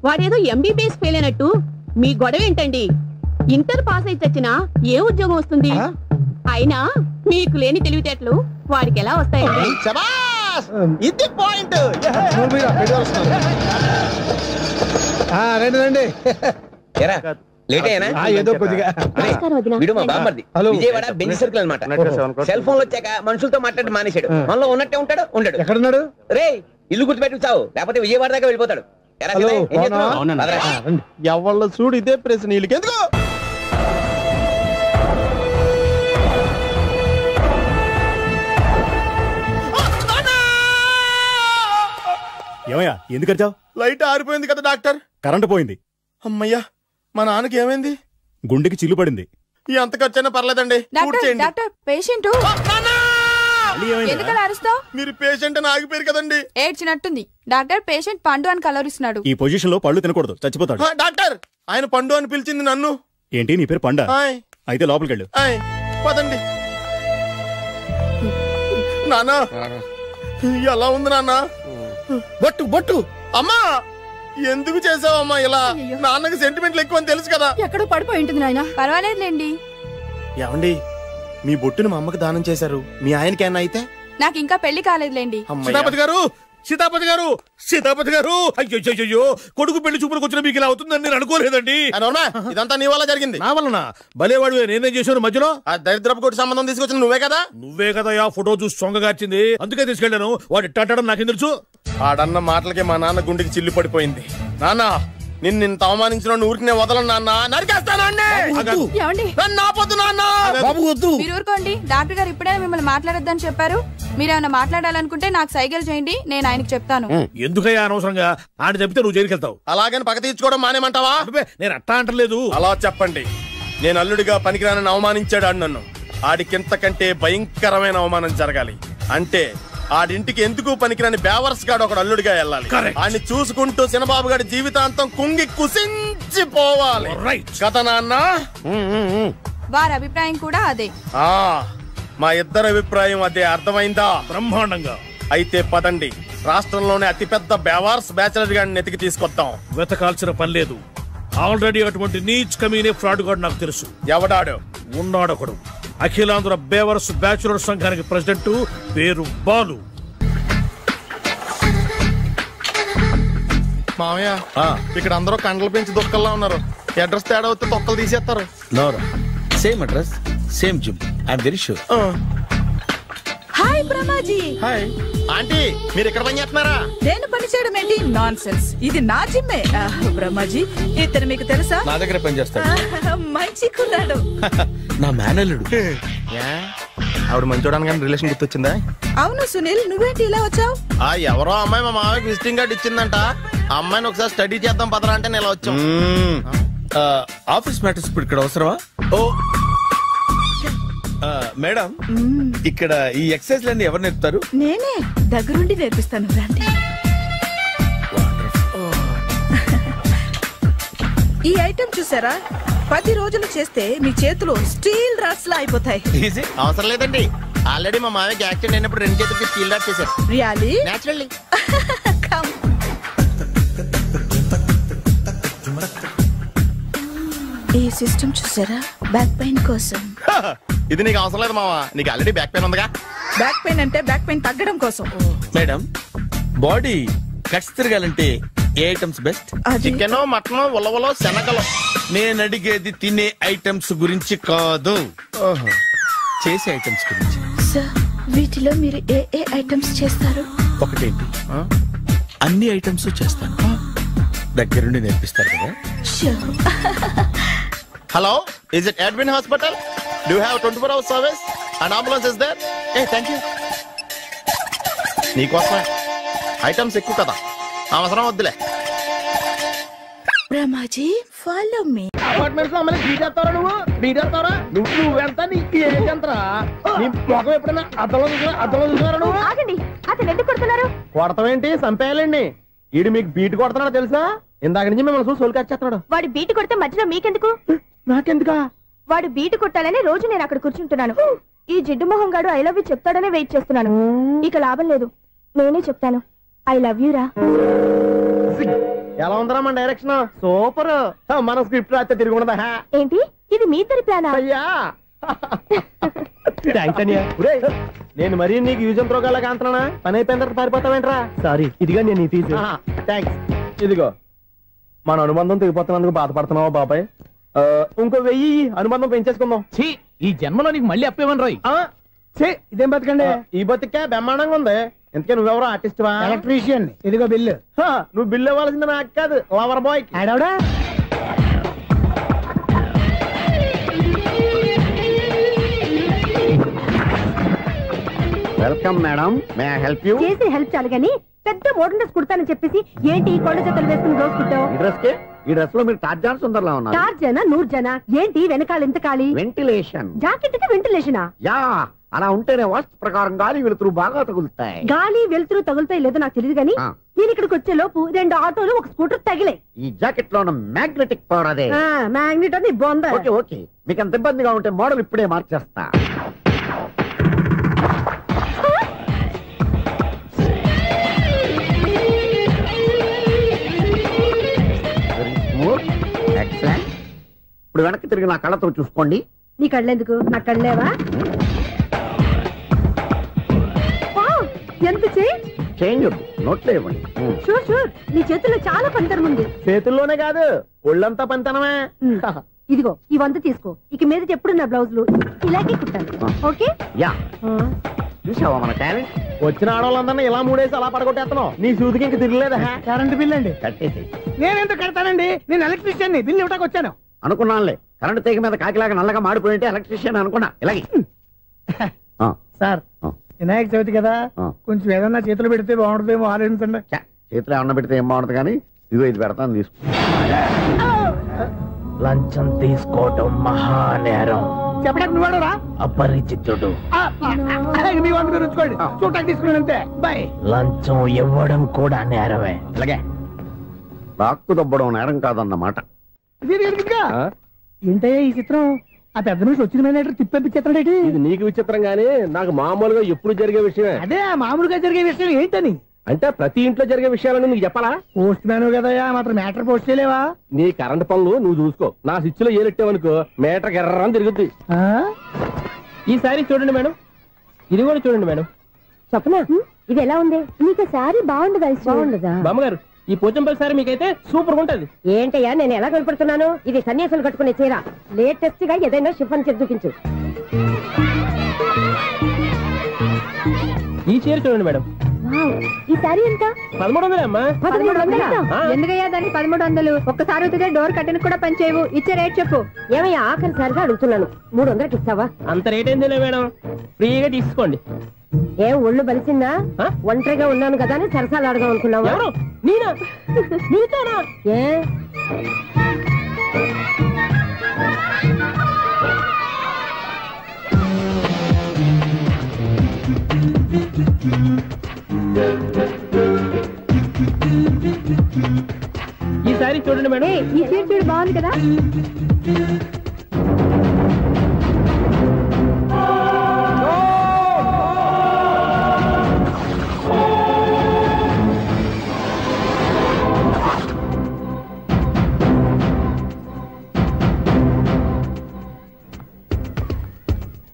వాడేదో ఎంబీబీఎస్ ఫెయిల్ అయినట్టు మీ గొడవ ఏంటండి? ఇంటర్ పాస్ అయి చచ్చినా ఏ ఉద్యోగం వస్తుంది? అయినా మీకు లేని తెలివితేటలు వాడికి ఎలా వస్తాయండి? ఇది పాయింట్. రండి రండి. ఏదో కొద్దిగా విజయవాడ బెంజ్ సర్కిల్ అనమాట. సెల్ ఫోన్ వచ్చాక మనుషులతో మాట్లాడి మానేశాడు. మనలో ఉన్నట్టే ఉంటాడు ఉండడు. ఎక్కడున్నాడు? రే ఇల్లు గుర్తుపెట్టి చావు, లేకపోతే విజయవాడ దాకా వెళ్ళిపోతాడు. ఎవళ్ళ చూడు ఇదే ప్రశ్న. వీళ్ళకి ఎందుకు? ఏమయ్యా ఎందుకు వచ్చావు? లైట్ ఆరిపోయింది కదా డాక్టర్. కరెంటు పోయింది. అమ్మయ్యా, మా నాన్నకి ఏమైంది? గుండెకి చిల్లు పడింది. ఎంత ఖర్చైనా పర్లేదండి. మీరు పేషెంట్ అని ఆగిపోయారు కదండి. ఏడ్చినట్టుంది. డాక్టర్ పేషెంట్ పండు అని కలవరిస్తున్నాడు. ఈ పొజిషన్ లో పళ్ళు తినకూడదు, చచ్చిపోతాడు. డాక్టర్ ఆయన పండు అని పిలిచింది నన్ను. ఏంటి నీ పేరు పండా? అయితే లోపలికి వెళ్ళు. పదండి. నాన్న ఎలా ఉంది నాన్న? బొట్టు బొట్టు. అమ్మా ఎందుకు చేసావమ్మా ఇలా? నాన్నకి సెంటిమెంట్లు ఎక్కువ అని తెలుసు కదా. ఎక్కడో పడిపోయి ఉంటుంది నాయన. పర్వాలేదులేండి. ఏమండి మీ బొట్టును మా అమ్మకి దానం చేశారు, మీ ఆయనకి ఏమన్నా అయితే? నాకు ఇంకా పెళ్లి కాలేదులేండి. సీతాపతి గారు, సీతాపతి గారు, సీతాపతి గారు, అయ్యో కొడుకు పెళ్లి చూపులకు వచ్చిన మీకు ఇలా అవుతుందని నేను అనుకోలేదండి. ఇదంతా నీ వల్ల జరిగింది. నా వలన? భలేవాడు, నేనేం చేశాను మధ్యలో? ఆ దరిద్రపు కొట్టి సంబంధం తీసుకొచ్చిన నువ్వే కదా. నువ్వే కదా ఆ ఫోటో చూసి సొంగగార్చింది, అందుకే తీసుకెళ్ళాను. వాడు ఇట్టాడని నాకేం తెలుసు? ఆడన్న మాటలకే మా నాన్న గుండెకి చిల్లు పడిపోయింది. నాన్న నిన్ను ఇంత అవమానించిన ఊరికి నేను వదలను నాన్న, నరికేస్తానండి. నన్ను ఆపొద్దు నాన్న. మీరు ఊరుకోండి. డాక్టర్ గారు ఇప్పుడే మిమ్మల్ని మాట్లాడొద్దని చెప్పారు. మీరేమైనా మాట్లాడాలనుకుంటే నాకు సైకిల్ చేయండి, నేను ఆయనకి చెప్తాను. ఎందుకయ్యా అనవసరంగా ఆయన చెప్తే నువ్వు జైలుకి వెళ్తావు. అలాగని పక్క తీర్చుకోవడం మానేమంటావా? నేను అట్టా అంటలేదు. అలా చెప్పండి. నేను అల్లుడిగా పనికిరానని అవమానించాడు ఆడు నన్ను. ఆడికింతకంటే భయంకరమైన అవమానం జరగాలి. అంటే ఆడింటికి ఎందుకు పనికిరాని బేవర్స్ గాడు ఒకడు అల్లుడిగా వెళ్ళాలి. ఆడిని చూసుకుంటూ చిన్నబాబు గారి జీవితాంతం కుంగి కుసించిపోవాలి కదా నాన్న? వారి అభిప్రాయం కూడా అదే. మా ఇద్దరి అభిప్రాయం అదే. అర్థమైందా? బ్రహ్మాండంగా. అయితే పదండి, రాష్ట్రంలోనే అతిపెద్ద బేవార్స్ బ్యాచిలర్ గాడిని ఎతికి తీసుకొద్దాం. వెతకాల్సిన పని లేదు. ఆల్రెడీ అటువంటి నీచ్ కమీనే ఫ్రాడ్ గాడు నాకు తెలుసు. ఎవడాడు? ఉన్నాడొకడు. అఖిలాంధ్ర బేవర్స్ బ్యాచులర్ సంఘానికి ప్రెసిడెంట్, పేరు బాలు. మామయ్య, ఇక్కడ అందరూ కండలు పెంచి దుక్కల్లా ఉన్నారు. అడ్రస్ తేడా వస్తే తొక్కలు తీసేస్తారు. Same address, same gym. I'm very sure. Hi Brahmaji. Hi aunty, మీరు ఇక్కడ పని చేస్తున్నారా? నేను పని చేయడం ఏంటి? Non sense. ఇది నా జిమ్మే. బ్రహ్మాజీ, ఇతను మీకు తెలుసా? నా దగ్గర పని చేస్తాడు. మంచి కుర్రాడు. నా మేనల్లుడు. ఆవిడ మంచోడానికి కానీ రిలేషన్ గుర్తొచ్చిందా? అవును సునీల్, నువ్వేంటి ఇలా వచ్చావు? ఎవరో అమ్మాయి మా మామయ్యకి విజిటింగ్ కార్డు ఇచ్చిందంట. ఆ అమ్మాయిని ఒకసారి స్టడీ చేద్దాం పదరా అంటే నేను ఇలా వచ్చాం. ఆఫీస్ మ్యాటర్స్ ఇప్పుడు ఇక్కడ అవసరమా? ఓ మేడం, ఇక్కడ ఈ ఎక్సర్సైజ్ లన్నీ ఎవరు నేర్పుతారు? నేనే దగ్గరుండి నేర్పిస్తాను. రండి. ఈ ఐటెం చూసారా? 10 రోజులు చేస్తే మీ చేతులు స్టీల్ రాట్స్ లా అయిపోతాయి. అవసరం లేదండి, ఆల్రెడీ మా మామయ్యకి యాక్సిడెంట్ అయినప్పుడు 2 చేతులకి స్టీల్ రాట్ చేశారు. రియల్లీ? నేచురల్లీ. ఈ సిస్టమ్ చూసారా? బ్యాక్ పెయిన్ కోసం. ఇది నీకు అవసరం లేదు మావా, నీకు ఆల్రెడీ బ్యాక్ పెయిన్ ఉందిగా. బ్యాక్ పెయిన్ అంటే బ్యాక్ పెయిన్ తగ్గడం కోసం. మేడం, బాడీ కట్స్ తిరగాలంటే ఏ ఐటమ్స్ బెస్ట్? చికెన్, మటన్, ఉలవలో, శనగలు. నేను అడిగేది తినే ఐటమ్స్ గురించి కాదు, చేసే ఐటమ్స్ గురించి. సార్, వీటిలో మీరు ఏ ఏ ఐటమ్స్ చేస్తారు? ఒకటేంటి, అన్ని ఐటమ్స్ చేస్తాను. దగ్గరుండి నేర్పిస్తారు కదా? Hello, is it Edwin Hospital? Do you have 24 hours service? An ambulance is there? Hey, thank you. నీకోసమే. ఐటమ్స్ ఎక్కువ కదా, అవసరం వద్దులే. Brahmaji, follow me. అపార్ట్మెంట్స్ లో అమ్మని బీటేస్తారా? నువ్వెంత నీకు ఏంటంతరా? నీ మొఖం ఎప్పుడైనా అద్దంలో చూసారా నువ్వు? ఆగండి, అతను ఎందుకు కొడుతున్నారు? కొడతావేంటి? చంపేయాలండి. ఈడు మీకు బీట్ కొడుతున్నాడు తెలుసా? ఇందాక నుంచి మిమ్మల్ని చూసి సోలు కచ్చేస్తున్నాడు. వాడు బీటు కొడితే మధ్యలో మీకెందుకు? నాకెందుకా? వాడు బీటు కొట్టాలని రోజు నేను అక్కడ కూర్చుంటున్నాను. ఈ జిడ్డు మొహం గాడు ఐ లవ్ యూ చెప్తాడనే వెయిట్ చేస్తున్నాను. ఇక లాభం లేదు, నేనే చెప్తాను. ఐ లవ్ యూ రా. ఎలా ఉందరా మన డైరెక్షన్? సూపర్. మన స్క్రిప్ట్ రాస్తే తిరిగి ఉండదా? ఏంటి ఇది మీ ఇద్దరి ప్లానా? అయ్యా నేను మరీ నీకు యూజ్ అండ్ త్రోగాలా కాంతనా? పని అయిపోయిన తర్వాత పారిపోతావేంట్రా? సారీ, ఇదిగా నేను ఈ ఫీజు. థ్యాంక్స్. ఇదిగో, మన అనుబంధం తెగిపోతున్నందుకు బాధపడుతున్నావా బాబాయ్? ఇంకో 1000 అనుబంధం పెంచేసుకుందాం. ఈ జన్మలో నీకు మళ్ళీ అప్పేమని రాయి. ఇదేం బతకండి? ఈ బతికే బ్రహ్మాండంగా ఉంది. ఎందుకే నువ్వెవరో ఆర్టిస్ట్ వా? ఎలక్ట్రీషియన్. ఇదిగో బిల్లు. నువ్వు బిల్లు ఇవ్వాల్సింది నాకు కాదు, లవర్ బాయ్. ఆడవడా? Welcome madam, may I help you? చేసి హెల్ప్ చాలు గానీ పెద్ద మోడల్ డ్రెస్ కుడతానని చెప్పేసి ఏంటి కొండ జతలు వేసుకుని రోజు కుట్టావు? ఈ డ్రెస్ లో మీరు టార్జాన్ సుందర్లా ఉన్నారు. టార్జనా, నూర్జనా? ఏంటి వెనకాల ఎంత ఖాళీ? వెంటిలేషన్. జాకెట్ కి వెంటిలేషనా? యా, అలా ఉంటేనే వాస్తు ప్రకారం గాలి వెలుతురు బాగా తగులుతాయి. గాలి వెలుతురు తగులుతాయి లేదో నాకు తెలియదు గానీ నేను ఇక్కడికి వచ్చే లోపు 2 ఆటోలు, 1 స్కూటర్ తగిలాయి. ఈ జాకెట్ లో ఉన్న మ్యాగ్నెటిక్ పవర్ అదే. మ్యాగ్నెట్ అని బొంద. ఓకే ఓకే, మీకు అంత ఇబ్బందిగా ఉంటే మోడల్ ఇప్పుడే మార్చేస్తా. ఎక్సలెంట్. ఇప్పుడు వెనక్కి తిరిగి నా కళ్ళతో చూసుకోండి. నీ కళ్ళెందుకు? నా కళ్ళేవా? ఎంత చేంజ్ నోట్లో ఇవ్వండి. షూర్ షూర్, నీ చేతుల్లో చాలా పనితనం ఉంది. చేతుల్లోనే కాదు, ఒళ్ళంతా పనితనమే. ఇదిగో ఈ 100 తీసుకో. ఇక మీద ఎప్పుడు నా బ్లౌజులు ఇలాగే కుట్టాను. ఓకే? యా. చూసావా మన టాలెంట్? వచ్చిన ఆడవాళ్ళందరినీ ఇలా మూడేసి అలా పడగొట్టేస్తున్నావు. నీ సూదికి ఇంక తిరగలేదా? కరెంట్ బిల్ అండి. కట్టేసి. నేనెందుకు కడతానండి? నేను ఎలక్ట్రీషియన్ ని, బిల్లు ఇవ్వడానికి వచ్చాను. అనుకున్నానులే, కరెంట్ తీగ మీద కాకిలాగా నల్లగా మాడిపోయింటే ఎలక్ట్రీషియన్ అనుకున్నా. ఇలాగే సార్, వినాయక చవితి కదా, కొంచెం ఏదన్నా చేతులు పెడితే బాగుంటుందేమో ఆలోచించండి. చేతిలో ఏమన్నా పెడితే ఏం బాగుంటుంది కానీ ఇదిగో ఇది పెడతాను, తీసుకో. లంచం తీసుకోవటం మహానేరం. చెప్పడానికి నువ్వాడరా? అపరిచితుడు. మీ వంట మీరు ఉంచుకోండి, చూడటానికి తీసుకున్నాను అంతే. బాయ్. లంచం ఇవ్వడం కూడా నేరమే. అలాగే రాక్కు దబ్బడం నేరం కాదన్నమాట. ఏంటయ్యా ఈ చిత్రం? ఆ పెద్ద నుంచి వచ్చిన మేనేటర్ తిప్పించేస్తాడేటి? ఇది నీకు విచిత్రం గానీ నాకు మామూలుగా ఎప్పుడు జరిగే విషయమే. అదే మామూలుగా జరిగే విషయం ఏంటని? అంటే ప్రతి ఇంట్లో జరిగే విషయాలని నీకు చెప్పాలా? పోస్ట్ మ్యాన్ కదయ్యా, మాత్రం మ్యాటర్ పోస్ట్ చేయలేవా? నీ కరెంట్ పనులు నువ్వు చూసుకో. నా స్విచ్ లో ఏలెట్టావనుకో మీటర్ ఎర్రని తిరుగుద్ది. ఈసారి చూడండి మేడం, ఇది కూడా చూడండి మేడం. చెప్పనా, ఇది ఎలా ఉంది? నీకు సారీ బాగుండదా? బాగుండదా బామ్మగారు? ఈ పోచంపల్లి సారీ మీకైతే సూపర్ ఉంటది. ఏంటయ్యా నేను ఎలా కనపడుతున్నాను? ఇది సన్యాసులు కట్టుకునే చీర. లేటెస్ట్ గా ఏదైనా షిఫన్ చేసి చూపించు. ఈ చీర చూడండి మేడం. ఈ సారీ ఎంత? 1300 అమ్మా. 1300? ఎందుకయ్యా దాన్ని 1300? ఒక్కసారి అవుతుందే డోర్ కట్టిన కూడా పనిచేయవు. ఇచ్చే రేట్ చెప్పు. ఏమయ్యా ఆఖరిసారిగా అడుగుతున్నాను, 300కి ఇస్తావా? అంత రేట్ ఏందిలే మేడం, ఫ్రీగా తీసుకోండి. ఏం ఒళ్ళు బలిసిందా? ఒంటరిగా ఉన్నాను కదా అని సరసాలు అడగా అనుకున్నావా? నేనా? నీతోనా? ఏ ఈ సారీ చూడండి మేడం. ఈ చీర చూడు, బాగుంది కదా?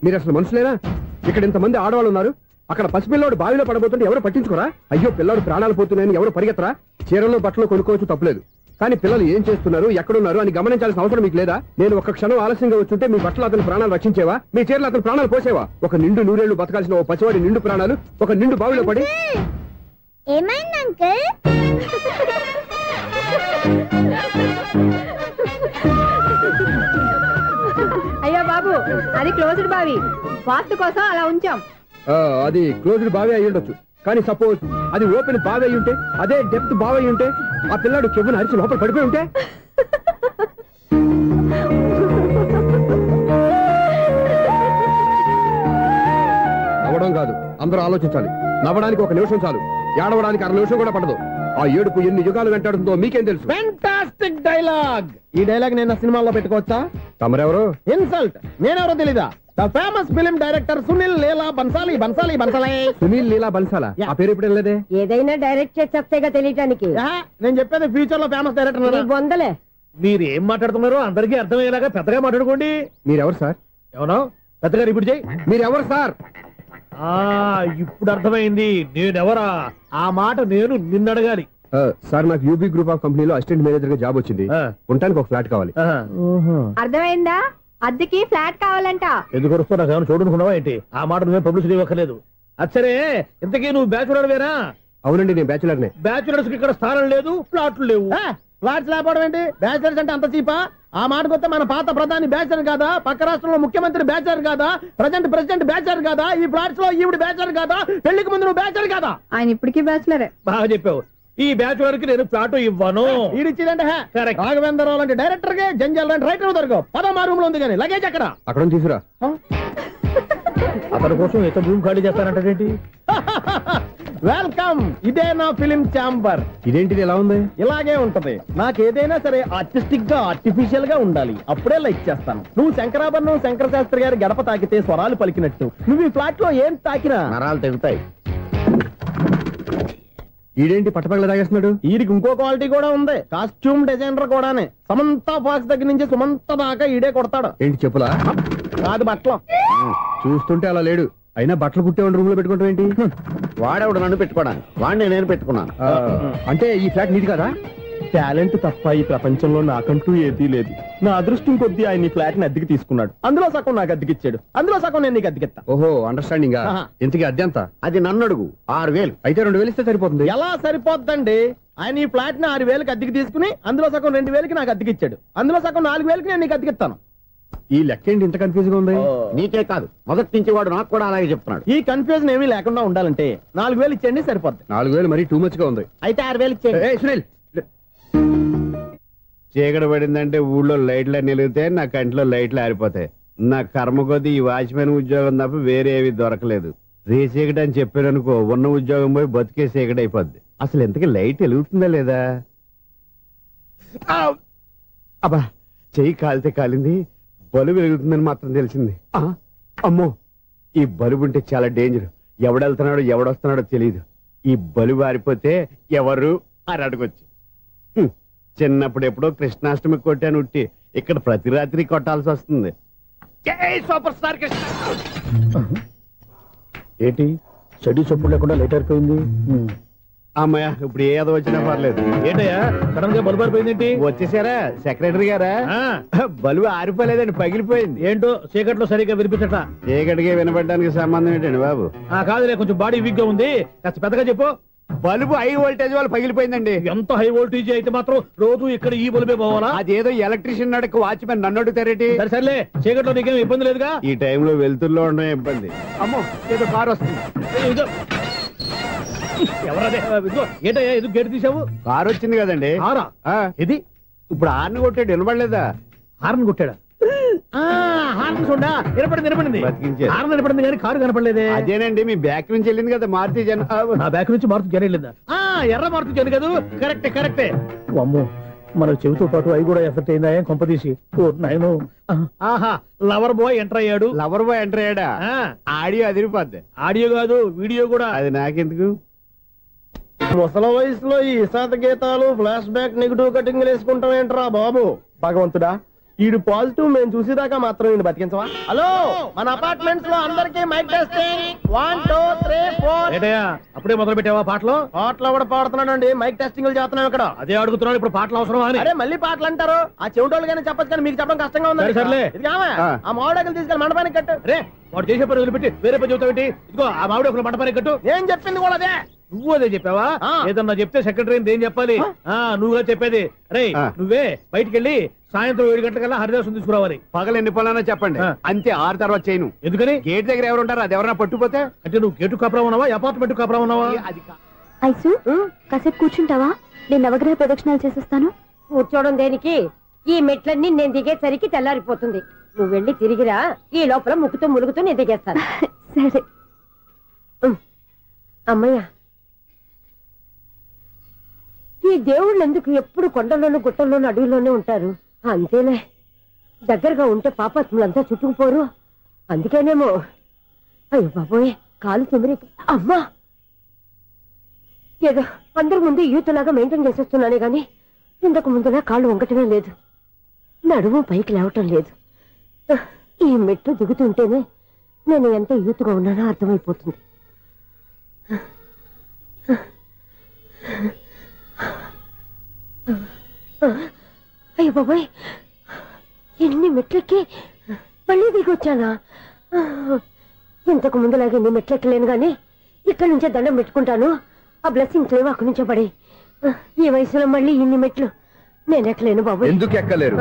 మీరు అసలు మనుషులేనా? ఇక్కడ ఇంతమంది ఆడవాళ్ళు ఉన్నారు, అక్కడ పసిపిల్లాడు బావిలో పడబోతుంటే ఎవరు పట్టించుకోరా? అయ్యో పిల్లాడు ప్రాణాలు పోతున్నాయని ఎవరు పరిగెత్తరా? చీరలో బట్టలు కొనుక్కోవచ్చు, తప్పలేదు. కానీ పిల్లలు ఏం చేస్తున్నారు, ఎక్కడున్నారు అని గమనించాల్సిన అవసరం మీకు లేదా? నేను ఒక్క క్షణం ఆలస్యంగా వచ్చుంటే మీ బట్టలు అతని ప్రాణాలు రక్షించేవా? మీ చీరలు అతని ప్రాణాలు పోసేవా? ఒక నిండు నూరేళ్లు బతకాల్సిన ఓ పసివాడి నిండు ప్రాణాలు ఒక నిండు బావిలో పడి. ఏమైంది అంకుల్? అయ్యో బాబు, అది క్లోజ్డ్ బావి, వాస్తు కోసం అలా ఉంచాం. అది క్లోజ్డ్ బావి అయి ఉండొచ్చు, కానీ సపోజ్ అది ఓపెన్ బావి అయి ఉంటే, అదే డెప్త్ బావి అయి ఉంటే, ఆ పిల్లాడు చెవును అరిచి లోపల పడిపోయి ఉంటే? నవ్వడం కాదు, అందరూ ఆలోచించాలి. నవ్వడానికి 1 నిమిషం చాలు, ఏడవడానికి 1/2 నిమిషం కూడా పడదు. ఆ ఏడుపు ఎన్ని యుగాలు వెంటాడుతుందో మీకేం తెలుసు? Fantastic dialogue. ఈ డైలాగ్ నేను సినిమాలో పెట్టుకోవచ్చా? తమరెవరు? ఇన్సల్ట్. నేనెవరో తెలీదా? The famous film director Sunil Leela Bhansali. Sunil Leela బన్సాలా? ఆ పేరు ఇప్పుడు లేదే. ఏదైనా డైరెక్ట్ చేసి చెప్తేగా తెలియటానికి. నేను చెప్పేది ఫ్యూచర్ లో ఫేమస్ డైరెక్టర్. బొందలే. మీరు ఏం మాట్లాడుతున్నారో అందరికీ అర్థమయ్యేలాగా పెద్దగా మాట్లాడుకోండి. మీరెవరు సార్? ఎవరో పెద్దగా రిపీట్ చేయి. మీరెవరు సార్? ఇప్పుడు అర్థమైంది నేనెవరా. ఆ మాట నేను నిన్ను అడగాలి. సార్, నాకు యూబీ గ్రూప్ ఆఫ్ కంపెనీలో అసిస్టెంట్ మేనేజర్ గా జాబ్ వచ్చింది. ఉండటానికి ఒక ఫ్లాట్ కావాలి. అర్థమైందా? అద్దెకి ఫ్లాట్ కావాలంట. ఎందుకు వస్తున్నా నాకు చూడనుకున్నావా ఏంటి? ఆ మాట నువ్వే పబ్లిసిటీ ఇవ్వక్కర్లేదు. అచ్చరే, ఇంతకీ నువ్వు బ్యాచులర్ వేరా? అవునండి, నేను బ్యాచులర్ నే. బ్యాచులర్స్ కి ఇక్కడ స్థానం లేదు, ఫ్లాట్లు లేవు. ఫ్లాట్స్ లేకపోవడం ఏంటి? బ్యాచులర్స్ అంటే అంత చీపా? ఆ మాటకొస్తే మన పాత ప్రధాని బ్యాచులర్ కాదా? పక్క రాష్ట్రంలో ముఖ్యమంత్రి బ్యాచులర్ కాదా? ప్రెసిడెంట్ బ్యాచులర్ కాదా? ఈ ఫ్లాట్స్ లో ఈవిడ బ్యాచులర్ కాదా? పెళ్లికి ముందు నువ్వు బ్యాచులర్ కాదా? ఆయన ఇప్పటికీ బ్యాచులరే. బాగా చెప్పావు. ఈ బ్యాచులర్ కి నేను ఫ్లాట్ ఇవ్వను. ఇడిచిందంటే రాఘవేంద్రరావు లాంటి డైరెక్టర్ కి జంజల్ లాంటి రైటర్ దొరకవు. 13 రూమ్ లో ఉంది కానీ లగేజ్ అక్కడ. అక్కడ తీసుకురా. అతని కోసం ఎంత భూమి ఖాళీ చేస్తానంటే వెల్కమ్. ఇదే నా ఫిలిం ఛాంబర్. ఇదేంటిది ఎలా ఉంది? ఇలాగే ఉంటది. నాకేదైనా సరే ఆర్టిస్టిక్ గా ఆర్టిఫిషియల్ గా ఉండాలి, అప్పుడే లైక్ చేస్తాను. నువ్వు శంకరాభరణం శంకర శాస్త్రి గారి గడప తాకితే స్వరాలు పలికినట్టు నువ్వు ఈ ఫ్లాట్ లో ఏం తాకినా నరాలు తెగుతాయి. ఈడేంటి పట్టపగల తాగేస్తున్నాడు? వీడికి ఇంకో క్వాలిటీ కూడా ఉంది. కాస్ట్యూమ్ డిజైనర్ కూడానే. సమంత ఫాక్స్ దగ్గర నుంచి సుమంత దాకా ఈడే కొడతాడు. ఏంటి చెప్పులా? కాదు, బట్టలు. చూస్తుంటే అలా లేడు. అయినా బట్టలు కుట్టేవాడి రూమ్ లో పెట్టుకుంటాం ఏంటి? వాడేవాడు నన్ను పెట్టుకోవడానికి, వాడిని నేను పెట్టుకున్నాను. అంటే ఈ ఫ్లాట్ నీది కదా? టాలెంట్ తప్ప ఈ ప్రపంచంలో నాకంటూ ఏదీ లేదు. నా అదృష్టం కొద్దీ ఆయన ఈ ఫ్లాట్ ని అద్దెకి తీసుకున్నాడు. అందులో సగం నాకు అద్దెకిచ్చాడు, అందులో సగం నేను నీకు అద్దెకిస్తా. ఓహో అండర్స్టాండింగ్. ఇంతకీ అద్దె ఎంత? అది నన్ను అడుగు. 6000 అయితే 2000 ఇస్తే సరిపోతుంది. ఎలా సరిపోద్దండి? ఆయన ఈ ఫ్లాట్ ని 6000కి అద్దెకి తీసుకుని అందులో సగం 2000కి నాకు అద్దెకిచ్చాడు, అందులో సగం 4000కి నేను నీకు అద్దెకిస్తాను. ఈ లెక్క ఏంటి ఇంత కన్ఫ్యూజ్ గా ఉంది? నీకే కాదు, మొదటి నుంచి వాడు నాకు కూడా అలాగే చెప్తున్నాడు. ఈ కన్ఫ్యూజన్ ఏమీ లేకుండా ఉండాలంటే 4000 ఇచ్చేయండి సరిపోద్ది. 4000 మరీ టూ మచ్ గా ఉంది. అయితే 6000 ఇచ్చేయండి. సునీల్, చీకటి పడిందంటే ఊళ్ళో లైట్లు నిలిగితే నా కంటిలో లైట్లు ఆరిపోతాయి. నా కర్మ కొద్దీ ఈ వాచ్మెన్ ఉద్యోగం తప్ప వేరే ఏవి దొరకలేదు. రేచీకటి అని చెప్పారనుకో, ఉన్న ఉద్యోగం పోయి బతికే చీకటి అయిపోద్ది. అసలు ఎంతకీ లైట్ వెలుగుతుందా లేదా? అబ్బా, చెయ్యి కాలితే కాలింది, బలుబు వెలుగుతుందని మాత్రం తెలిసింది. అమ్మో, ఈ బలుబు ఉంటే చాలా డేంజర్. ఎవడెళ్తున్నాడో ఎవడొస్తున్నాడో తెలియదు. ఈ బలుబు ఆరిపోతే ఎవరు అని అడగొచ్చు. చిన్నప్పుడు ఎప్పుడో కృష్ణాష్టమి కొట్టాను ఉట్టి, ఇక్కడ ప్రతి రాత్రి కొట్టాల్సి వస్తుంది. Super star Krishna. ఏంటి చెడు చెప్పుడు లేకుండా లేట్ అయిపోయింది? అమ్మయ్య, ఇప్పుడు ఏదో వచ్చినా పర్లేదు. ఏంటయ్యా సడన్ గా బల్బు ఆరిపోయింది? వచ్చేసారా సెక్రటరీ గారా? బల్బు ఆరిపోలేదండి, పగిలిపోయింది. ఏంటో చీకట్లో సరిగ్గా వినిపించట. చీకటిగా వినపడడానికి సంబంధం ఏంటండి బాబు? కాదులే, కొంచెం బాడీ వీక్ గా ఉంది, కాస్త పెద్దగా చెప్పు. బల్బు హై వోల్టేజ్ వాళ్ళు పగిలిపోయిందండి. ఎంత హై వోల్టేజ్ అయితే మాత్రం రోజు ఇక్కడ ఈ బల్బే పోవాలా? అదేదో ఎలక్ట్రీషియన్ నడక వాచ్మెన్ నన్ను అడుగుతారేటి? సర్లే, చీకట్లో నీకేం ఇబ్బంది లేదుగా? ఈ టైంలో వెళ్తుల్లో ఉండడం ఇబ్బంది. అమ్మో, ఏదో కారు వస్తుంది. ఎవరదే? ఏంటయ్యా ఇది గేట్ తీసావు? కారు వచ్చింది కదండి. ఇది ఇప్పుడు హార్న్ కొట్టాడు, వినపడలేదా? హార్న్ కొట్టాడా? హార్న్ చూడా వినపడింది. హార్న్ వినపడింది కానీ కారు కనపడలేదే. అదేనండి, మీ బ్యాక్ నుంచి వెళ్ళింది కదా మారుతి జన్. నా బ్యాక్ నుంచి మారుతి జన్ వెళ్ళిందా? ఎర్ర మారుతి జన్ కదా. కరెక్టే. అమ్మో, మన చెవితో పాటు అవి కూడా ఎఫెక్ట్ అయిందా కొంపదీసి? ఆహా, లవర్ బాయ్ ఎంటర్ అయ్యాడు. లవర్ బాయ్ ఎంటర్ అయ్యాడా? ఆడియో అదిరిపోద్ది. ఆడియో కాదు, వీడియో కూడా. అది నాకెందుకు? ముసల వయసులో ఈ ఇసాత గీతాలు, ఫ్లాష్ బ్యాక్, నెగిటివ్ కటింగ్ వేసుకుంటాం ఏంట్రా బాబు? భగవంతుడా, ఈడు పాజిటివ్ మేము చూసేదాకా మాత్రం ఈయన బతికించవా? హలో, మన అపార్ట్మెంట్స్ లో అందరికీ మైక్ టెస్టింగ్. 1 2 3 4. అప్పుడే మొదలు పెట్టావా పాటలు? పాటలు కూడా పాడుతున్నాడు, మైక్ టెస్టింగ్ చేస్తున్నాం ఇక్కడ. అదే అడుగుతున్నాడు, ఇప్పుడు పాటలు అవసరమా అని. అరే మళ్ళీ పాటలు అంటారు, ఆ చెవిటోళ్ళు కానీ చెప్పచ్చు, కానీ మీకు చెప్పడం కష్టంగా ఉంది. సర్లే, ఆ మామిడాకులు తీసుకెళ్ళి మండపానికి కట్టు. రే, వాడు చేసే పని వదిలిపెట్టి వేరే పని చెబుతావు ఏంటి? ఇదిగో ఆ మామిడాకులు మండపానికి కట్టు. నేను చెప్పింది కూడా అదే. నువ్వు అదే చెప్పావా? ఏదన్నా చెప్తే సెక్రటరీ ఏం చెప్పాలి? నువ్వుగా చెప్పేది. రే, నువ్వే బయటికి వెళ్ళి సాయంత్రం 7 గంటలకల్లా హరిదాసు తీసుకురావాలి. పగలు ఎన్ని పనులన్నా చెప్పండి, అంతే. 6 తర్వాత చేయను. ఎందుకని? గేట్ దగ్గర ఎవరు ఉంటారు, అది ఎవరన్నా పట్టుపోతే. అంటే నువ్వు గేటు కాపురా ఉన్నావా, అపార్ట్మెంట్ కాపురా ఉన్నావా? ఐసు, కాసేపు కూర్చుంటావా? నేను నవగ్రహ ప్రదక్షిణాలు చేసేస్తాను. కూర్చోవడం దేనికి? ఈ మెట్లన్నీ నేను దిగేసరికి తెల్లారిపోతుంది. నువ్వు వెళ్ళి తిరిగిరా, ఈ లోపల ముక్కుతో ములుగుతూ నేను దిగేస్తాను. సరే అమ్మయ్య, ఈ దేవుళ్ళు ఎందుకు ఎప్పుడు కొండల్లోనూ గుట్టల్లోనూ అడవిలోనే ఉంటారు? అంతేలే, దగ్గరగా ఉంటే పాపాత్ములంతా చుట్టుకుపోరు. అందుకేనేమో. అయ్యో బాబోయ్, కాలు తిమిరి. అమ్మా, ఏదో అందరి ముందు యూత్లాగా మెయింటైన్ చేసేస్తున్నానే గాని ఇంతకు ముందులా కాళ్ళు వంకటమే లేదు, నడుము పైకి లేవటం లేదు. ఈ మెట్లు దిగుతుంటేనే నేను ఎంత యూత్గా ఉన్నానో అర్థమైపోతుంది. అయ్యో బాబాయ్, ఎన్ని మెట్లెక్కి మళ్ళీ దిగొచ్చానా? ఇంతకు ముందులాగే ఎన్ని మెట్లెక్కలేను గాని ఇక్కడి నుంచే దండం పెట్టుకుంటాను. ఆ బ్లెస్సింగ్స్ లేవు అక్కడి నుంచే పడి. ఈ వయసులో మళ్ళీ ఇన్ని మెట్లు నేను ఎక్కలేను బాబు. ఎందుకు ఎక్కలేరు?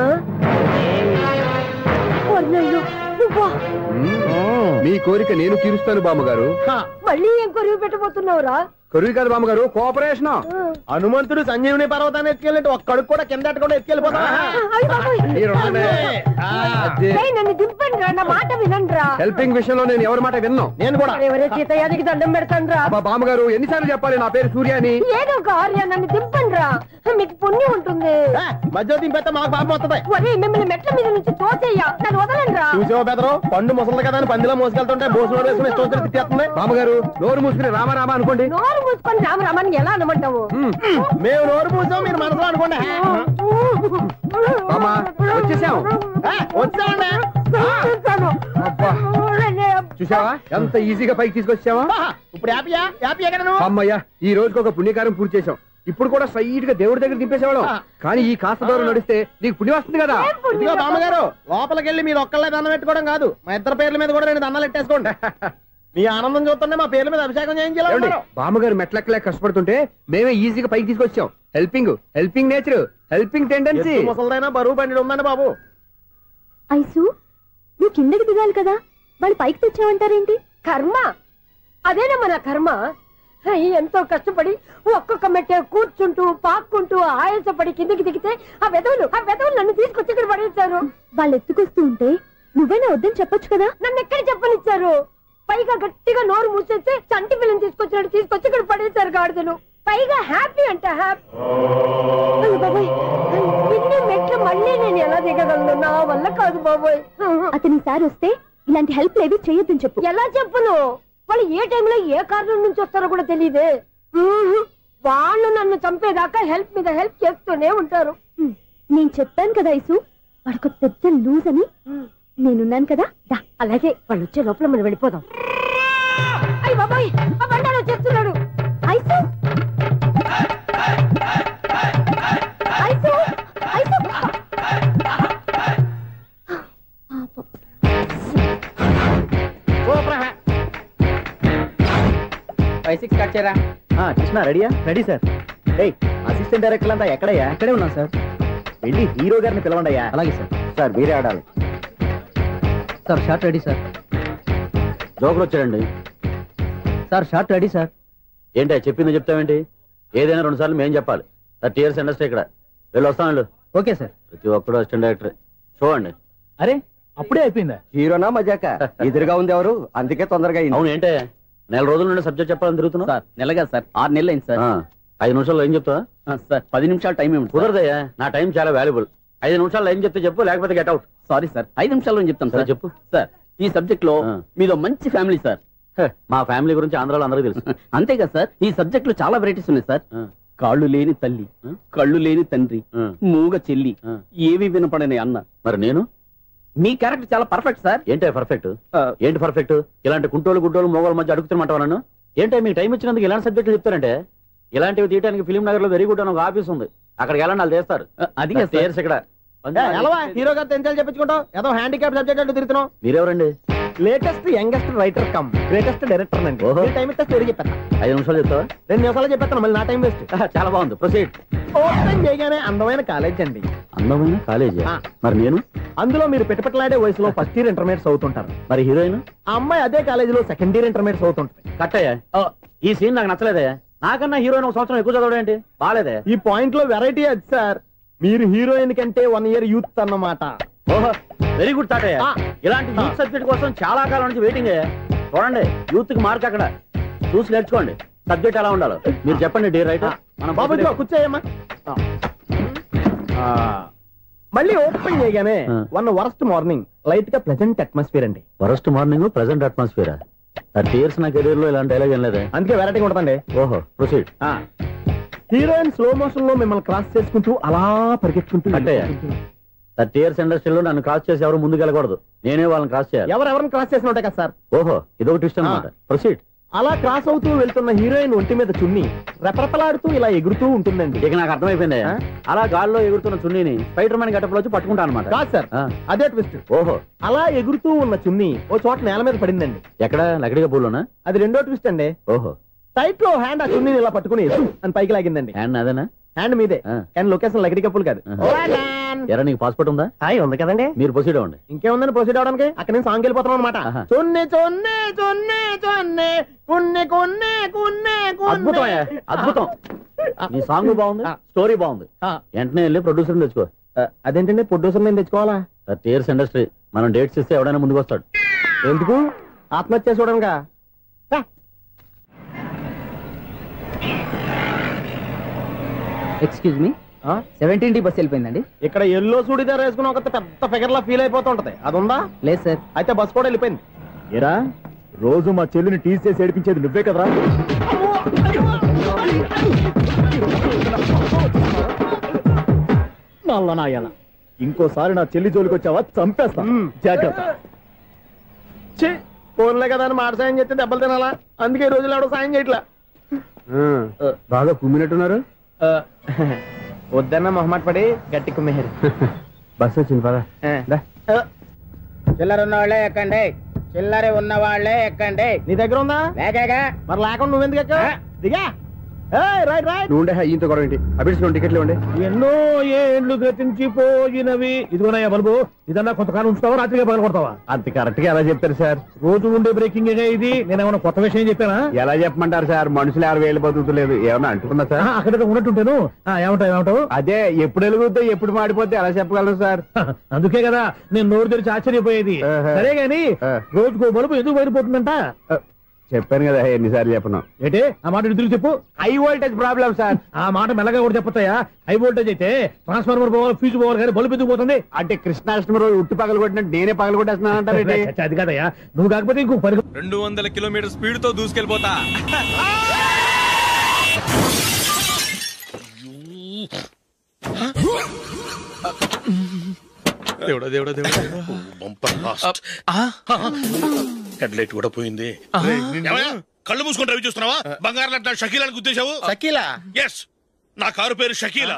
మీ కోరిక నేను తీరుస్తాను బామ్మగారు. మళ్ళీ ఏం కొరివి పెట్టబోతున్నావురా? కొరివి కాదు బామ్మగారు, కోఆపరేషన్. హనుమంతుడు సంజీవుని పర్వతాన్ని ఎత్తుకెళ్ళి ఒక్కడికి కూడా కింద కూడా ఎత్తుకెళ్ళిపోతా. నన్ను దింపండి రా, నా మాట వినండి రా. హెల్పింగ్ విషయంలో నేను ఎవరి మాట విన్నాను. నేను కూడా ఎవరే సీతయ్యానికి దండం పెడతాను రా. బామ్మగారు ఎన్నిసార్లు చెప్పాలి నా పేరు సూర్య అని? ఏదో ఒక ఆర్య, నన్ను దింపండి రా, మీకు పుణ్యం ఉంటుంది. మధ్య దింపేస్తే మాకు పాపం వస్తుంది. ఒరే, మిమ్మల్ని మెట్ల మీద నుంచి తోసేయ్యా, నన్ను వదలండి రా. చూసావో బెదరు, పండు ముసలి కదా అని పందిలో మోసుకెళ్తుంటే భోజనం వేసుకుని ఇష్టం తిట్టేస్తుంది. బామ్మగారు నోరు మూసుకుని రామారామ అనుకోండి. నోరు మూసుకొని రామరామాన్ని ఎలా అనమంటావు? మేము నోరు మూసాం, మీరు మనసులో అనుకోండి. వచ్చేసాం, వచ్చామండి. చూసావా ఎంత ఈజీగా పైకి తీసుకొచ్చావా? ఇప్పుడు హ్యాపీయా కదా నువ్వు? అమ్మయ్యా, ఈ రోజుకి ఒక పుణ్యకారం పూర్తి చేసాం. ఇప్పుడు కూడా స్ట్రైట్ గా దేవుడి దగ్గర దింపేసేవాడు. కానీ ఈ కాస్త దూరం నడిస్తే నీకు పుణ్యం వస్తుంది కదా. ఇదిగో బామ్మగారు, లోపలికి వెళ్ళి మీరు ఒక్కళ్ళే దండం పెట్టుకోవడం కాదు, మా ఇద్దరు పేర్ల మీద కూడా 2 దండాలు ఎట్టేసుకోండి. మీ ఆనందం చూస్తుంటే మా పేర్ల మీద అభిషేకం చేయించాలి. బామ్మగారు మెట్లెక్కలే కష్టపడుతుంటే మేమే ఈజీగా పైకి తీసుకొచ్చాం. Helping nature, helping tendency. ముసలిదైనా బరువు బండి ఉందండి బాబు. ఐసు నువ్వు కిందకి దిగాలి కదా, వాళ్ళు పైకి తెచ్చావంటారేంటి? కర్మ అదేనమ్మా నా కర్మ. ఎంతో కష్టపడి ఒక్కొక్క మెట్టే కూర్చుంటూ పాక్కుంటూ ఆయాసపడి కిందకి దిగితే ఆ వెధవులు నన్ను తీసుకొచ్చి ఇక్కడ పడేశారు. వాళ్ళు ఎత్తుకొస్తూ ఉంటే నువ్వేనా వద్దని చెప్పొచ్చు కదా. నన్ను ఎక్కడ చెప్పనిచ్చారు? పైగా గట్టిగా నోరు మూసేస్తే చంటి పిల్లని తీసుకొచ్చి ఇక్కడ పడేశారు గాడిదలు. పైగా హ్యాపీ అంటే హ్యాపీ. బాబాయ్ ఇన్ని మెట్లు మళ్ళీ నేను ఎలా దిగగలను? నా వల్ల కాదు బాబాయ్. అతని సార్ వస్తే ఇలాంటి హెల్ప్ లేవి చేయొద్దని చెప్పు. ఎలా చెప్పును? వాళ్ళు ఏ టైంలో ఏ కారణం నుంచి వస్తారో కూడా తెలియదే. వాళ్ళు నన్ను చంపేదాకా హెల్ప్ మీద హెల్ప్ చేస్తూనే ఉంటారు. నేను చెప్పాను కదా ఐసు, వాడికి పెద్ద లూజ్ అని. నేనున్నాను కదా. అలాగే వాళ్ళు వచ్చే లోపల మనం వెళ్ళిపోదాం. అయ్య బాబాయ్, ఆ బండారు వచ్చేస్తున్నాడు. ఐసు ఐసు ఐసు 5-6 స్టార్ట్ చేయరా. కృష్ణ రెడీయా? Ready sir. అసిస్టెంట్ డైరెక్టర్ అంతా ఎక్కడయ్యా? ఇక్కడే ఉన్నాం సార్. వెళ్ళి హీరో గారిని పిలవండి అయ్యా. అలాగే సార్. సార్ మీరే ఆడాలి sir. Short ready sir. Joker వచ్చాడండి సార్. Short ready sir. ఏంటి చెప్పింది చెప్తావేంటి? ఏదైనా 2 సార్లు మేము చెప్పాలి. 30 years ఇండస్ట్రీ ఇక్కడ. వెళ్ళి వస్తాను. Okay sir. ప్రతి ఒక్కడు అసిస్టెంట్ డైరెక్టర్. చూడండి. అరే అప్పుడే అయిపోయిందా? హీరోనా మజాక? ఎదురుగా ఉంది ఎవరు, అందుకే తొందరగా అయింది. అవును ఏంటే 4 రోజుల నుండి సబ్జెక్ట్ చెప్పాలని తిరుగుతున్నా సార్. నెలగా సార్, 6 నెలలు అయింది సార్. 5 నిమిషాల్లో ఏం చెప్తా సార్? 10 నిమిషాలు టైం ఏమి కుదరదయ్యా, నా టైం చాలా వాల్యుబుల్. 5 నిమిషాల్లో ఏం చెప్తే చెప్పు, లేకపోతే గెట్ అవుట్. సారీ సార్, 5 నిమిషాల్లో చెప్తాను సార్. చెప్పు సార్. ఈ సబ్జెక్ట్ లో మీదో మంచి ఫ్యామిలీ సార్. మా ఫ్యామిలీ గురించి ఆంధ్రాలో అందరికీ తెలుసు. అంతేగా సార్, ఈ సబ్జెక్ట్ లో చాలా వెరైటీస్ ఉన్నాయి సార్. కాళ్ళు లేని తల్లి, కళ్ళు లేని తండ్రి, మూగ చెల్లి, ఏవి వినపడని అన్న. మరి నేను మీ క్యారెక్టర్ చాలా పర్ఫెక్ట్ సార్. ఏంటే పర్ఫెక్ట్? ఏంటి పర్ఫెక్ట్? ఇలాంటి కుంటోళ్ళు గుడ్డోళ్ళు మోగోళ్ళ మధ్య అడుగుతున్నమాట నన్ను. ఏంటంటే మీకు టైం ఇచ్చినందుకు ఇలాంటి సబ్జెక్టులు చెప్తారంటే? ఇలాంటివి తీయడానికి ఫిలిం నగర్ లో వెరీ గుడ్ అని ఒక ఆఫీస్ ఉంది, అక్కడికి వెళ్ళండి, వాళ్ళు చేస్తారు. అది ఇక్కడ హీరో గారు తెంచాలి చెప్పించుకుంటాం, ఏదో హ్యాండిక్యాప్ సబ్జెక్ట్ అంటూ తిరుగుతున్నాం. మీరెవరండి? Latest youngest writer cum greatest director అండి. టైం ఇస్తే స్టోరీ చెప్పేస్తా. 5 నిమిషాలు చెప్తావా? 2 నిమిషాలు చెప్పేస్తాను, మళ్ళీ నా టైం వేస్ట్. చాలా బాగుంది, ప్రొసీడ్. ఓపెన్ చేయగానే అందమైన కాలేజ్ అండి. అందమైన కాలేజ్? మరి నేను అందులో మీరు పెట్టుపట్లాడే వయసులో ఫస్ట్ ఇయర్ ఇంటర్మీడియట్స్ అవుతుంటారు. మరి హీరోయిన్? ఆ అమ్మాయి అదే కాలేజీలో సెకండ్ ఇయర్ ఇంటర్మీడియట్స్ అవుతుంటాయి. కట్టయ్యా, ఈ సీన్ నాకు నచ్చలేదే. నాకన్నా హీరోయిన్ 1 సంవత్సరం ఎక్కువ చదవడం ఏంటి? బాలేదే. ఈ పాయింట్ లో వెరైటీ అది సార్, మీరు హీరోయిన్ కంటే 1 year యూత్ అన్నమాట. ఓహో, వెరీ గుడ్ థాట్ అయ్యా. ఇలాంటి యూత్ సబ్జెక్ట్ కోసం చాలా కాలం నుంచి వెయిటింగ్. చూడండి, యూత్ కి మార్క్ అక్కడ చూసి నేర్చుకోండి. సబ్జెక్ట్ ఎలా ఉండాలో మీరు చెప్పండి డీర్ రైటర్. బాబు కూర్చోయమ్మా. మళ్ళీ ఓపెన్ చేయగానే 1 వరస్ట్ మార్నింగ్, లైట్ గా ప్లెజెంట్ అట్మాస్ఫియర్ అండి. Worst morning, pleasant atmosphere. 30 years నా కెరీర్ లో ఇలాంటి డైలాగ్ ఏం లేదే. అందుకే వెరైటీ ఉంటుందండి. ఓహో, ప్రొసీడ్. హీరోయిన్ స్లో మోషన్ లో మిమ్మల్ని క్రాస్ చేసుకుంటూ అలా పరిగెత్తుకుంటూ 30 years ఇండస్ట్రీలో నన్ను క్రాస్ చేసి ఎవరు ముందుకు వెళ్ళకూడదు, నేనే వాళ్ళని క్రాస్ చేయాలి. ఎవరెవరిని క్రాస్ చేసిన ఉంటాయి కదా సార్. ఓహో, ఇదొక ట్విస్ట్ అన్నమాట. ప్రొసీడ్. అలా క్రాస్ అవుతూ వెళ్తున్న హీరోయిన్ ఒంటి మీద చున్ని రెపరెపలాడుతూ ఇలా ఎగురుతూ ఉంటుందండి. ఇక నాకు అర్థమైపోయింది. అలా గాల్లో ఎగురుతున్న చున్నీని స్పైడర్ మ్యాన్ గెటప్ లో వచ్చి పట్టుకుంటా అనమాట. కాదు సార్, అదే ట్విస్ట్. ఓహో, అలా ఎగురుతూ ఉన్న చున్ని ఓ చోట నేల మీద పడిందండి. ఎక్కడ? లకడిగా పూలోనా? అది రెండో ట్విస్ట్ అండి. ఓహో, టైట్ లో హ్యాండ్ ఆ చున్నీని ఇలా పట్టుకుని అని పైకి లాగిందండి. హ్యాండ్ అదేనా? హ్యాండ్ మీదే, కానీ లొకేషన్ లకడి కప్పులు కాదు. ఎరా, నీకు పాస్పోర్ట్ ఉందా? ఉంది కదండి. మీరు ప్రొసీడ్ అవ్వండి. ఇంకేముందని ప్రొసీడ్ అవడానికి? అక్కడ నేను సాంగ్ వెళ్ళిపోతాం అనమాట. అద్భుతం, అద్భుతం. నీ సాంగ్ బాగుంది, స్టోరీ బాగుంది. వెంటనే వెళ్ళి ప్రొడ్యూసర్ తెచ్చుకో. అదేంటండి ప్రొడ్యూసర్ నేను తెచ్చుకోవాలా? 30 years ఇండస్ట్రీ, మనం డేట్స్ ఇస్తే ఎవడైనా ముందుకు వస్తాడు. ఎందుకు? ఆత్మహత్య చూడనుగా. Excuse me, 17D bus వెళ్ళిపోయిందండి. ఇక్కడ ఎల్లో చూడిదార్ వేసుకుని ఒక పెద్ద ఫిగర్ లా ఫీల్ అయిపోతుంటది, అది ఉందా? లేదు సార్. అయితే బస్ కూడా వెళ్ళిపోయింది. ఏరా, రోజు మా చెల్లిని టీస్ చేసి ఏడిపించేది నువ్వే కదరా? నల్లనాయాల, ఇంకోసారి నా చెల్లి జోలికి వచ్చావా చంపేస్తా, జాగ్రత్త. ఫోన్లే కదా అని మాట సాయం చేస్తే దెబ్బలు తినాలా? అందుకే ఈ రోజులు ఎవడో సాయం చేయట్లా. బాగా కుమ్మినట్టున్నారు. వద్దన్న మొహమాట పడి గట్టి కుమ్మేరు. బస్సు వచ్చింది పద. చిల్లర ఉన్న వాళ్ళే ఎక్కండి, చిల్లర ఉన్న వాళ్ళే ఎక్కండి. నీ దగ్గర ఉందా? లేకేగా. మరి లేకుండా నువ్వెందుకు ఎక్కావు? దిగా. Right right. నువ్వుండే ఈయంతో గొడవ ఏంటి? అభిడ్స్ టికెట్లు ఇవ్వండి. ఎన్నో ఏండ్లు గతించిపోయినవి. ఇదిగోనయ్యా బల్బు, ఇదన్నా కొంతకాలం ఉంచుతావా, రాత్రిగా పగల కొడతావా? అంత కరెక్ట్ గా ఎలా చెప్తారు సార్? రోజు ఉండే బ్రేకింగ్ ఇది. నేనేమన్నా కొత్త విషయం చెప్పానా? ఎలా చెప్పమంటారు సార్? మనుషులు 60,000 బతుకుతలేదు. ఏమన్నా అంటున్నా సార్? అక్కడ ఉన్నట్టుంటాను. ఏమంటావు? అదే ఎప్పుడు వెలుగుతో ఎప్పుడు మాడిపోతే ఎలా చెప్పగలను సార్? అందుకే కదా నేను నోరు తెరిచి ఆశ్చర్యపోయేది. సరే గాని రోజుకో బల్బు ఎందుకు బయటపోతుందంట? చెప్పాను కదా ఎన్నిసార్లు చెప్పను. ఏంటే ఆ మాట ఎదురు చెప్పు. High voltage problem sir. ఆ మాట మెల్లగా కూడా చెప్పతాయా? హై వోల్టేజ్ అయితే ట్రాన్స్ఫార్మర్ పోవాలి, ఫ్యూజ్ పోవాలి, కానీ బల్బు ఎందుకు పోతుంది? అంటే కృష్ణాష్టమి రోజు ఉట్టి పగలు కొట్టినట్టు నేనే పగలు కొట్టేస్తున్నాను అంటారు. అది కాదయ్యా, నువ్వు కాకపోతే ఇంకో 200 కిలోమీటర్ స్పీడ్ తో దూసుకెళ్ళిపోతా. దేవుడా దేవుడా దేవుడా, బంపర్ లాస్ట్. హెడ్ లైట్ కూడా పోయింది. కళ్ళు మూసుకుంటే రవి చూస్తున్నావా? బంగారం లాంటి షకీలాని గుర్తించావు. షకీలా? ఎస్, నా కారు పేరు Shakeela.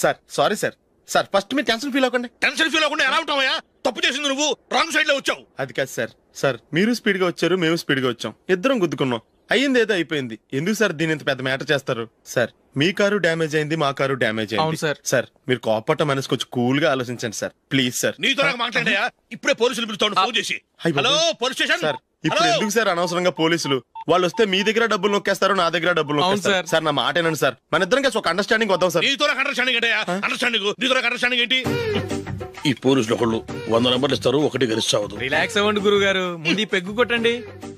Sir sorry sir. Sir first మీరు టెన్షన్ ఫీల్ అవ్వకండి. టెన్షన్ ఫీల్ అవ్వకుండా ఎలా ఉంటావా? తప్పు చేసింది నువ్వు, రాంగ్ సైడ్ లో వచ్చావు. అది కాదు సార్. సార్ మీరు స్పీడ్ గా వచ్చారు, మేము స్పీడ్ గా వచ్చాం, ఇద్దరం గుద్దుకున్నాం. అయ్యింది ఏదో అయిపోయింది. ఎందుకు సార్ దీని ఇంత పెద్ద మ్యాటర్ చేస్తారు? సార్ మీ కారు డ్యామేజ్ అయింది, మా కారు డ్యామేజ్ అయింది. సార్ మీరు కోపట్ట మనసు కొంచెం కూల్ గా ఆలోచించండి సార్, ప్లీజ్ సార్. నీతో నాకు మాట్లాడాయా? ఇప్పుడే పోలీసులు పిలుస్తాను, ఫోన్ చేసి. Hello police station. సార్ ఇప్పుడు ఎందుకు సార్ అనవసరంగా పోలీసులు? వాళ్ళు వస్తే మీ దగ్గర డబ్బులు నొక్కేస్తారు, నా దగ్గర డబ్బులు నొక్కేస్తారు. సార్ నా మాట ఏనండి సార్, మన ఇద్దరం కలిసి ఒక అండర్స్టాండింగ్ వద్దాం సార్. నీతో నాకు అండర్స్టాండింగ్ ఏంటయ్యా? అండర్స్టాండింగ్ నీతో నాకు అండర్స్టాండింగ్ ఏంటి? ఈ పోలీసులు ఒకళ్ళు 100 నెంబర్లు ఇస్తారు, ఒకటి గెలుస్తావదు. రిలాక్స్ అవ్వండి గురువు గారు, ముందు పెగ్గు కొట్టండి.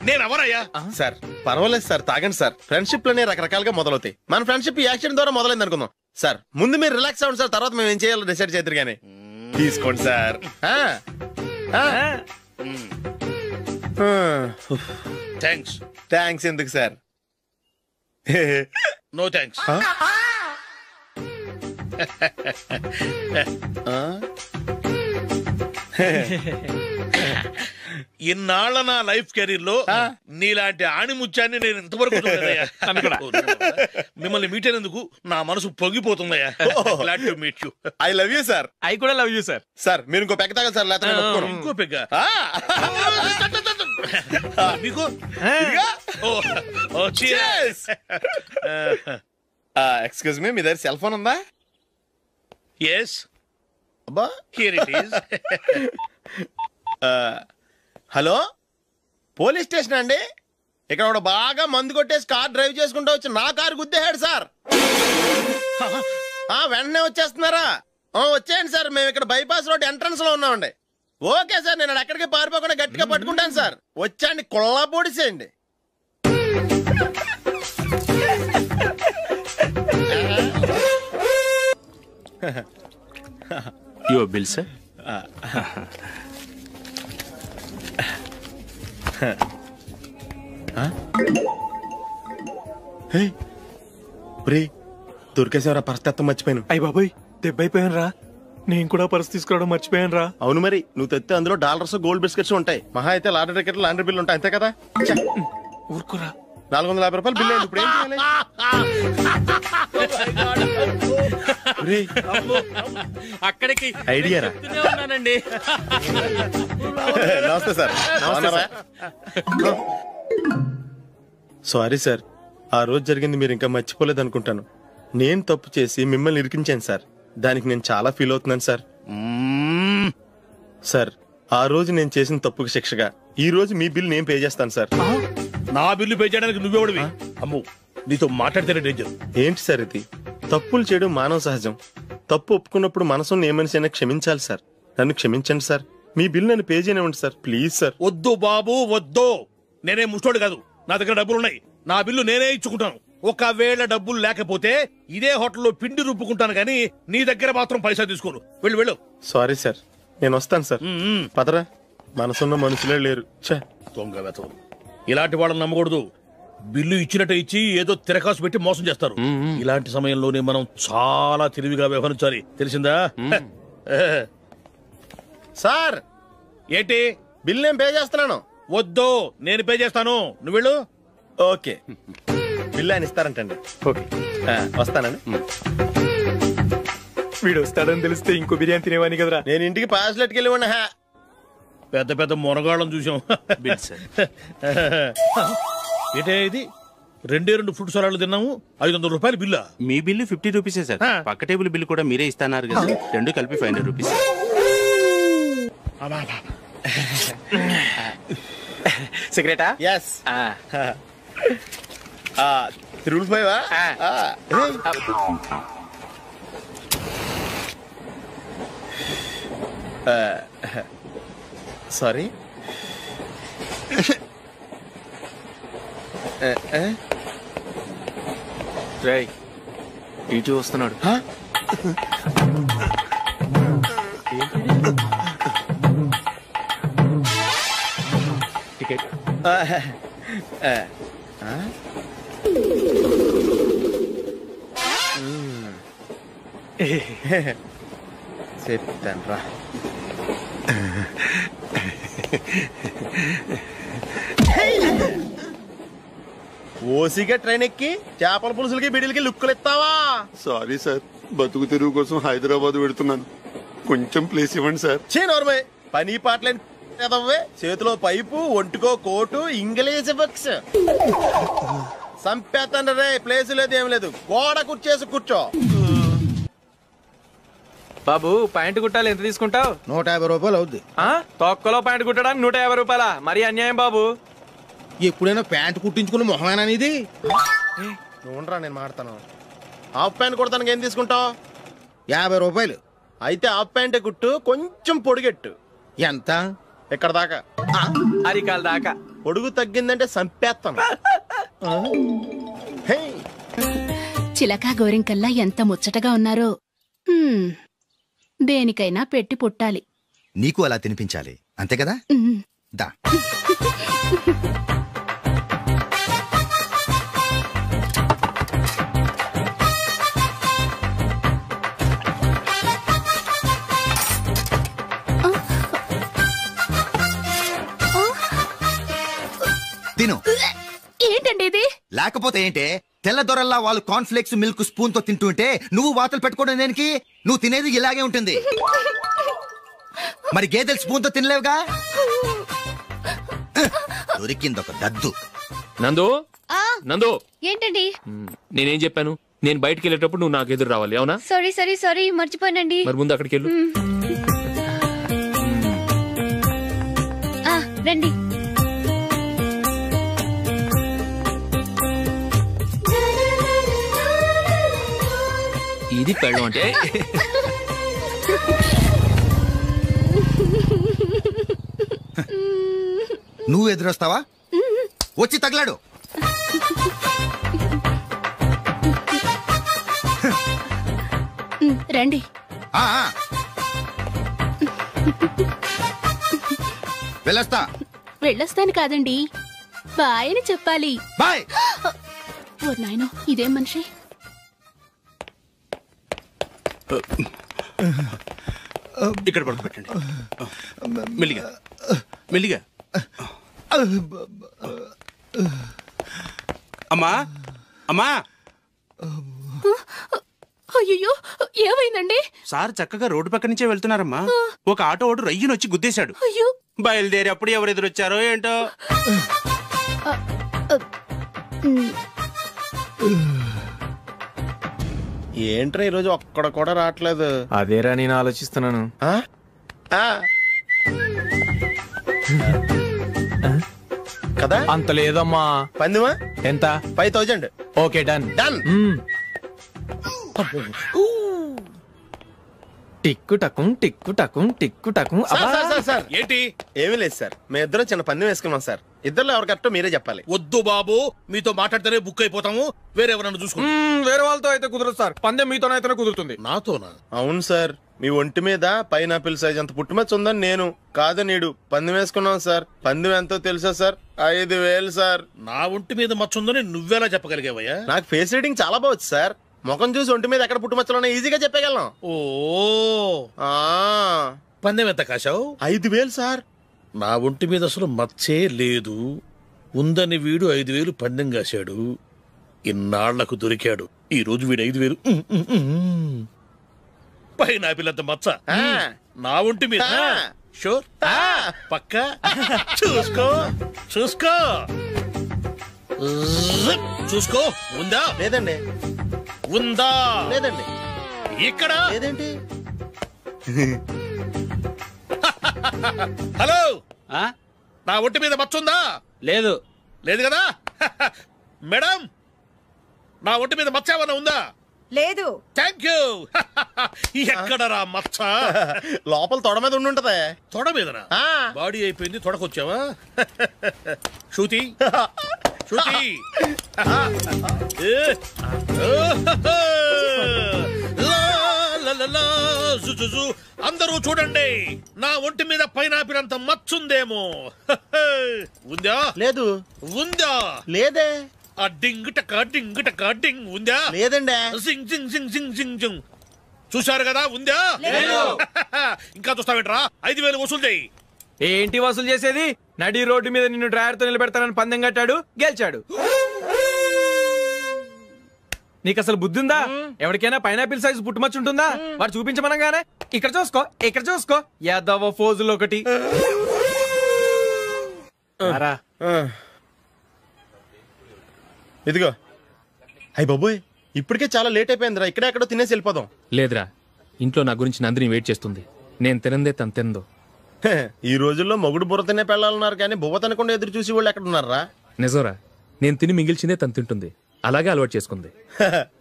నేను ఎవరయ్యా? సార్ పర్వాలేదు సార్, తాగండి సార్. ఫ్రెండ్షిప్ లోనే రకరకాలుగా మొదలవుతాయి. మన ఫ్రెండ్షిప్ ఈ యాక్సిడెంట్ ద్వారా మొదలైంది అనుకుందాం. సార్ ముందు మీరు రిలాక్స్ అవ్వండి సార్, తర్వాత మేము ఏం చేయాలో డిసైడ్ చేద్దరు గానీ. తీసుకోండి సార్. థ్యాంక్స్. థ్యాంక్స్ ఎందుకు సార్? No thanks. ఇన్నాళ్ళ నా లైఫ్ కెరీర్ లో నీలాంటి ఆణిముత్యాన్ని నేను ఇంతవరకు చూడలేదయ్యా. మిమ్మల్ని మీట్ అయినందుకు నా మనసు పొంగిపోతుందయ్యా. Glad to meet you. I love you sir. I కూడా లవ్ యూ సార్. సార్ మీరు ఇంకో పెగ్గ తాగండి సార్, లేకపోతే ఇంకో పెగ్గ మీకు. ఎక్స్క్యూజ్ మీ, మీ దగ్గర సెల్ ఫోన్ ఉందా? ఎస్. అబ్బా here it is. Hello police station అండి. ఇక్కడ ఒక బాగా మందు కొట్టేసి కార్ డ్రైవ్ చేసుకుంటూ వచ్చి నా కారు గుద్దేశాడు సార్. వెంటనే వచ్చేస్తున్నారా? వచ్చేయండి సార్, మేము ఇక్కడ బైపాస్ రోడ్ ఎంట్రన్స్ లో ఉన్నామండి. ఓకే సార్, నేను ఎక్కడికి పారిపోకుండా గట్టిగా పట్టుకుంటాను సార్. వచ్చాండి, కుళ్ళా పొడిసేయండి. Your bill sir. దొరికేసేవరా? పరిస్థితి మర్చిపోయాను. అయ్య బాబాయ్, దెబ్బైపోయాను రా. నేను కూడా పర్స్ తీసుకురావడం మర్చిపోయాను రా. అవును మరి, నువ్వు తెస్తే అందులో డాలర్స్ గోల్డ్ బిస్కెట్స్ ఉంటాయి. మహా అయితే లాటరీ టికెట్ లాండ్రీ బిల్లు ఉంటాయి, అంతే కదా? ఊరుకురా. 450 రూపాయలు బిల్లు అయింది. ఇప్పుడు ఏం చేయాలి? అక్కడికి ఐడియా రా. ఉన్నానండి. నమస్తే సార్. సారీ సార్, ఆ రోజు జరిగింది మీరు ఇంకా మర్చిపోలేదు అనుకుంటాను. నేను తప్పు చేసి మిమ్మల్ని ఇరికించాను సార్, దానికి నేను చాలా ఫీల్ అవుతున్నాను సార్. సార్ ఆ రోజు నేను చేసిన తప్పుకి శిక్షగా ఈ రోజు మీ బిల్ నేను పే చేస్తాను సార్. నా బిల్లు పే చేయడానికి నువ్వెవడివి? అమ్మో, నీతో మాట్లాడితేనే డేంజర్. ఏంటి సార్ ఇది? తప్పులు చేయడం మానవ సహజం. తప్పు ఒప్పుకున్నప్పుడు మనసుని ఏ మనిషి అయినా క్షమించాలి సార్. నన్ను క్షమించండి సార్, మీ బిల్ నన్ను పే చేయనివ్వండి సార్, ప్లీజ్ సార్. వద్దు బాబు వద్దు, నేనే ముష్టోడు కాదు, నా దగ్గర డబ్బులు ఉన్నాయి. నా బిల్లు నేనే ఇచ్చుకుంటాను. ఒకవేళ డబ్బులు లేకపోతే ఇదే హోటల్లో పిండి రుబ్బుకుంటాను, కానీ నీ దగ్గర మాత్రం పైసా తీసుకోను. వెళ్ళు వెళ్ళు. సారీ సార్, నేను వస్తాను సార్. పదరా, మనసున్న మనుషులే లేరు. దొంగ వెతవరు, ఇలాంటి వాళ్ళని నమ్మకూడదు. బిల్లు ఇచ్చినట్టు ఇచ్చి ఏదో తిరకాసు పెట్టి మోసం చేస్తారు. ఇలాంటి సమయంలోనే మనం చాలా తెలివిగా వ్యవహరించాలి, తెలిసిందా? సార్ ఏంటి? బిల్ నేను పే చేస్తున్నాను. వద్దు, నేను పే చేస్తాను, నువ్వు వెళ్ళు. ఓకే, బిల్ ఆయన ఇస్తారంటండి. ఓకే. వస్తానండి. వీడు వస్తాడని తెలిస్తే ఇంకో బిర్యానీ తినేవాని కదరా. నేను ఇంటికి పాస్లెట్కి వెళ్ళి పెద్ద పెద్ద మునగాళ్ళం చూసాం. ఏటే ఇది 2 ఫ్రూట్ సలాడ్లు తిన్నాము, 500 రూపాయలు బిల్లా? మీ బిల్లు 50 రూపీసే సార్. పక్క టేబుల్ బిల్లు కూడా మీరే ఇస్తాన్నారు కదా, 2 కలిపి 500 రూపీస్. సిగరెటా? ఎస్. 3 సారీ. రేయ్ ఇటు వస్తున్నాడు. టికెట్. చెప్తాను రా. ఓసిగా ట్రైన్ ఎక్కి చేపల పులుసులకి బిడిలకి లుక్కులు ఇస్తావా? సారీ సార్, బతుకు తెరువు కోసం హైదరాబాద్ పెడుతున్నాను, కొంచెం ప్లేస్ ఇవ్వండి సార్. నోర్మే, పని పాటలేని కదవ్వే, చేతిలో పైపు, ఒంటికో కోటు, ఇంగ్లీష్ బుక్స్. సంపేతండ్రి రే, ప్లేస్ లేదు ఏం లేదు, గోడ కుర్చేసి కూర్చో. బాబు ప్యాంటు కుట్టాలి, ఎంత తీసుకుంటావు? 150 రూపాయలు అవుద్ది. తొక్కలో ప్యాంటు కుట్టడానికి 150 రూపాయల? మరి అన్యాయం బాబు. ఎప్పుడైనా ప్యాంటు కుట్టించుకున్న మొహమేనా ఇది? నువ్వురా, నేను మాడతాను. హాఫ్ ప్యాంట్ కుడతానికి ఏం తీసుకుంటావు? 50 రూపాయలు. అయితే హాఫ్ ప్యాంటే కుట్టు, కొంచెం పొడిగెట్టు. ఎంత? ఎక్కడ దాకా? అరికాల దాకా. పొడుగు తగ్గిందంటే సంపేస్తాను. చిలకా గోరింకల్లా ఎంత ముచ్చటగా ఉన్నారో. దేనికైనా పెట్టి పుట్టాలి. నీకు అలా తినిపించాలి, అంతే కదా? దా. తిను. ఏంటండి ఇది? లేకపోతే ఏంటే, తెల్లదొరల్లా వాళ్ళు కార్న్ఫ్లేక్స్ మిల్క్ స్పూన్ తో తింటుంటే నువ్వు వాతలు పెట్టుకోవడం దేనికి? నువ్వు తినేది ఇలాగే ఉంటుంది. మరి గేదెలు స్పూన్ తో తినలేవుగా. దొరికింది ఒక దద్దు. నందు, నందు, ఏంటండి? నేనేం చెప్పాను? నేను బయటికి వెళ్ళేటప్పుడు నువ్వు నాకు ఎదురు రావాలి, అవునా? సారీ మర్చిపోయానండి. మరి ముందు అక్కడికి వెళ్ళు. రండి. ఇది పెళ్ళం అంటే. నువ్వు ఎదురొస్తావా? వచ్చి తగలాడు. రండి. వెళ్ళొస్తాను కాదండి, బాయ్ అని చెప్పాలి. బాయ్. ఓ నాయనో, ఇదేం మనిషి? ఇక్కడ పడుకోబెట్టండి. మెల్లిగా మెల్లిగా. అమ్మా అమ్మా. అయ్యో, ఏమైందండి? సార్ చక్కగా రోడ్డు పక్క నుంచే వెళ్తున్నారమ్మా. ఒక ఆటో ఓడు రయ్యను వచ్చి గుద్దేశాడు. బయలుదేరి అప్పుడు ఎవరు ఎదురొచ్చారో ఏంటో. ఏంట్రా ఈరోజు ఒక్కడ కూడా రావట్లేదు? అదేరా నేను ఆలోచిస్తున్నాను. కదా అంత లేదమ్మా. పందిమా ఎంత? 5000. Okay, done. టిక్కు టకుం టిక్కు టకుం టిక్కు టకుం. సార్ ఏంటి? ఏమీ లేదు సార్, మేము ఇద్దరం చిన్న పందెం వేసుకున్నాం సార్. ఇద్దరులో ఎవరు కరెక్టో మీరే చెప్పాలి. వద్దు బాబు, మీతో మాట్లాడితేనే బుక్ అయిపోతాము. వేరెవరన్నా చూసుకుంటాం. వేరే వాళ్ళతో అయితే కుదరదు సార్, పందెం మీతోనైతేనే కుదురుతుంది. నాతోనా? అవును సార్, మీ ఒంటి మీద పైనాపిల్ సైజ్ అంత పుట్టుమచ్చ ఉందని నేను కాదు నీడు పందెం వేసుకున్నాం సార్. పందెం ఎంతో తెలుసా సార్? 5000 సార్. నా ఒంటి మీద మచ్చ ఉందని నువ్వెలా చెప్పగలిగావయ్యా? నాకు ఫేస్ రీడింగ్ చాలా బాగుంది సార్. ముఖం చూసి ఒంటి మీద ఎక్కడ పుట్టుమచ్చలో ఈజీగా చెప్పగలం. ఓ, పందెం ఎంత కాశావు? 5000 సార్. నా ఒంటి మీద అసలు మచ్చే లేదు. ఉందని వీడు 5000 పందెం కాశాడు. ఇన్నాళ్లకు దొరికాడు. ఈ రోజు వీడు 5,000 పైన పిల్లంత మచ్చ నా ఒంటి మీద షూర్ పక్క చూసుకో చూసుకో చూసుకో. ఉందా? లేదండి. ఉందా? లేదండి. ఇక్కడ లేదేంటి? హలో, నా ఒంటి మీద మచ్చ ఉందా? లేదు. లేదు కదా? మేడం, నా ఒంటి మీద మచ్చ ఏమన్నా ఉందా? లేదు. Thank you. ఎక్కడరా మచ్చ? లోపల తొడ మీద ఉండుంటదే. తొడ మీదనా? బాడీ అయిపోయింది, తొడకొచ్చావా? శృతి శృతి, అందరూ చూడండి, నా ఒంటి మీద పైనాపిల్ అంత మచ్చుందేమో. ఉందా? లేదు. ఉందా? లేదే. ఆ డింగ్ టక డింగ్ టక డింగ్ ఉందా? లేదండి. జింగ్ జింగ్ జింగ్ జింగ్ జింగ్ జింగ్. చూశారు కదా? ఉందా? ఇంకా చూస్తావేంట్రా? 5,000 వసూలు చేయి. ఏంటి వసూలు చేసేది? నడి రోడ్డు మీద నిన్ను డ్రైవర్ తో నిలబెడతానని పందెం కట్టాడు, గెలిచాడు. నీకు అసలు బుద్ధి ఉందా? ఎవరికైనా పైనాపిల్ సైజు పుట్టుమచ్చు ఉంటుందా? వాడు చూపించమనగానే ఇక్కడ చూసుకో, ఇక్కడ చూసుకో, యాదవ ఫోజులు ఒకటి. ఇదిగో. అయ్య బాబోయ్, ఇప్పటికే చాలా లేట్ అయిపోయిందిరా. ఇక్కడే ఎక్కడో తినేసి వెళ్ళిపోదాం. లేదురా, ఇంట్లో నా గురించి నందిని వెయిట్ చేస్తుంది. నేను తినందే తను తిందో. ఈ రోజుల్లో మొగుడు బుర్ర తినే పెళ్ళాలన్నారు కానీ బువ్వ తినకుండా ఎదురు చూసి వాళ్ళు ఎక్కడ ఉన్నారా? నిజంరా, నేను తిని మిగిల్చిందే తను తింటుంది. అలాగే అలవాటు చేసుకుంది.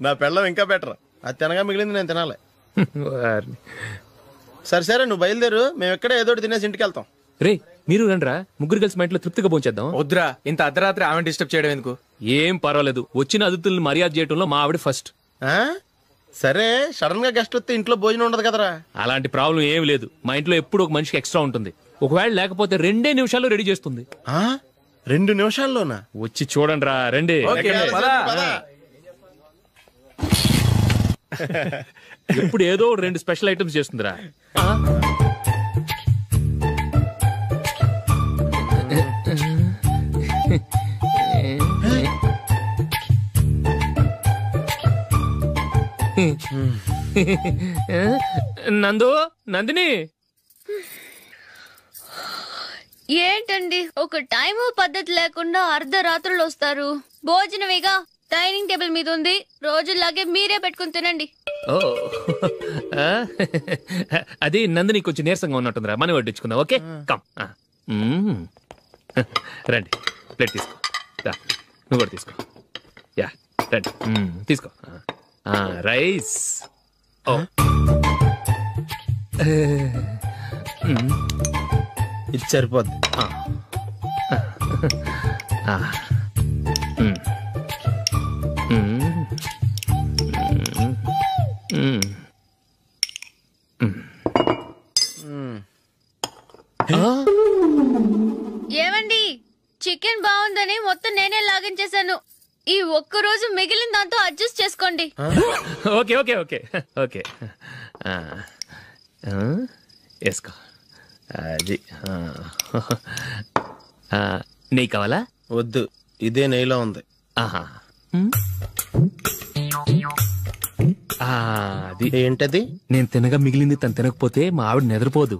నా పెళ్ళం ఇంకా బెటర్. అది తినగా మిగిలింది నేను తినాలి. సరే సరే, నువ్వు బయలుదేరు. మేము ఎక్కడే ఏదో తినేసి ఇంటికి వెళ్తాం. రే, మీరు రండిరా, ముగ్గురు కలిసి మా ఇంట్లో తృప్తిగా పోంచేద్దాం. వద్దురా, ఇంత అర్ధరాత్రి ఆమె డిస్టర్బ్ చేయడం ఎందుకు? ఏం పర్వాలేదు, వచ్చిన అతిథుల్ని మర్యాద చేయడంలో మా ఆవిడ ఫస్ట్. సరే, సడన్ గా గెస్ట్ వస్తే ఇంట్లో భోజనం ఉండదు కదరా? అలాంటి ప్రాబ్లం ఏమి లేదు. మా ఇంట్లో ఎప్పుడు ఒక మనిషికి ఎక్స్ట్రా ఉంటుంది. ఒకవేళ లేకపోతే 2 నిమిషాల్లో రెడీ చేస్తుంది. 2 నిమిషాల్లోనా? వచ్చి చూడండి రా, రండి. ఇప్పుడు ఏదో 2 స్పెషల్ ఐటమ్స్ చేస్తుందిరా. నందు, నందిని, ఏంటండి ఒక టైము పద్ధతి లేకుండా అర్ధరాత్రులు వస్తారు? భోజనమేగా డైనింగ్ టేబుల్ మీద ఉంది, రోజుల్లాగే మీరే పెట్టుకుని తినండి. ఓ అది నందిని కొంచెం నీరసంగా ఉన్నట్టుందిరా, మనం వడ్డించుకుందాం. Okay, come. రండి, ప్లేట్ తీసుకో. నువ్వు కూడా తీసుకో. యా, రండి, తీసుకో. రైస్. ఓ, ఇది సరిపోద్ది. ఏమండి, చికెన్ బాగుందని మొత్తం నేనే లాగించేశాను. ఈ ఒక్కరోజు మిగిలిన దాంతో అడ్జస్ట్ చేసుకోండి. ఓకే ఓకే ఓకే ఓకే, వేసుకో. అది నెయ్యి కావాలా? వద్దు, ఇదే నెయ్యిలో ఉంది. ఆహా, అది ఏంటది? నేను తినగా మిగిలింది తను తినకపోతే మా ఆవిడ నిద్రపోదు.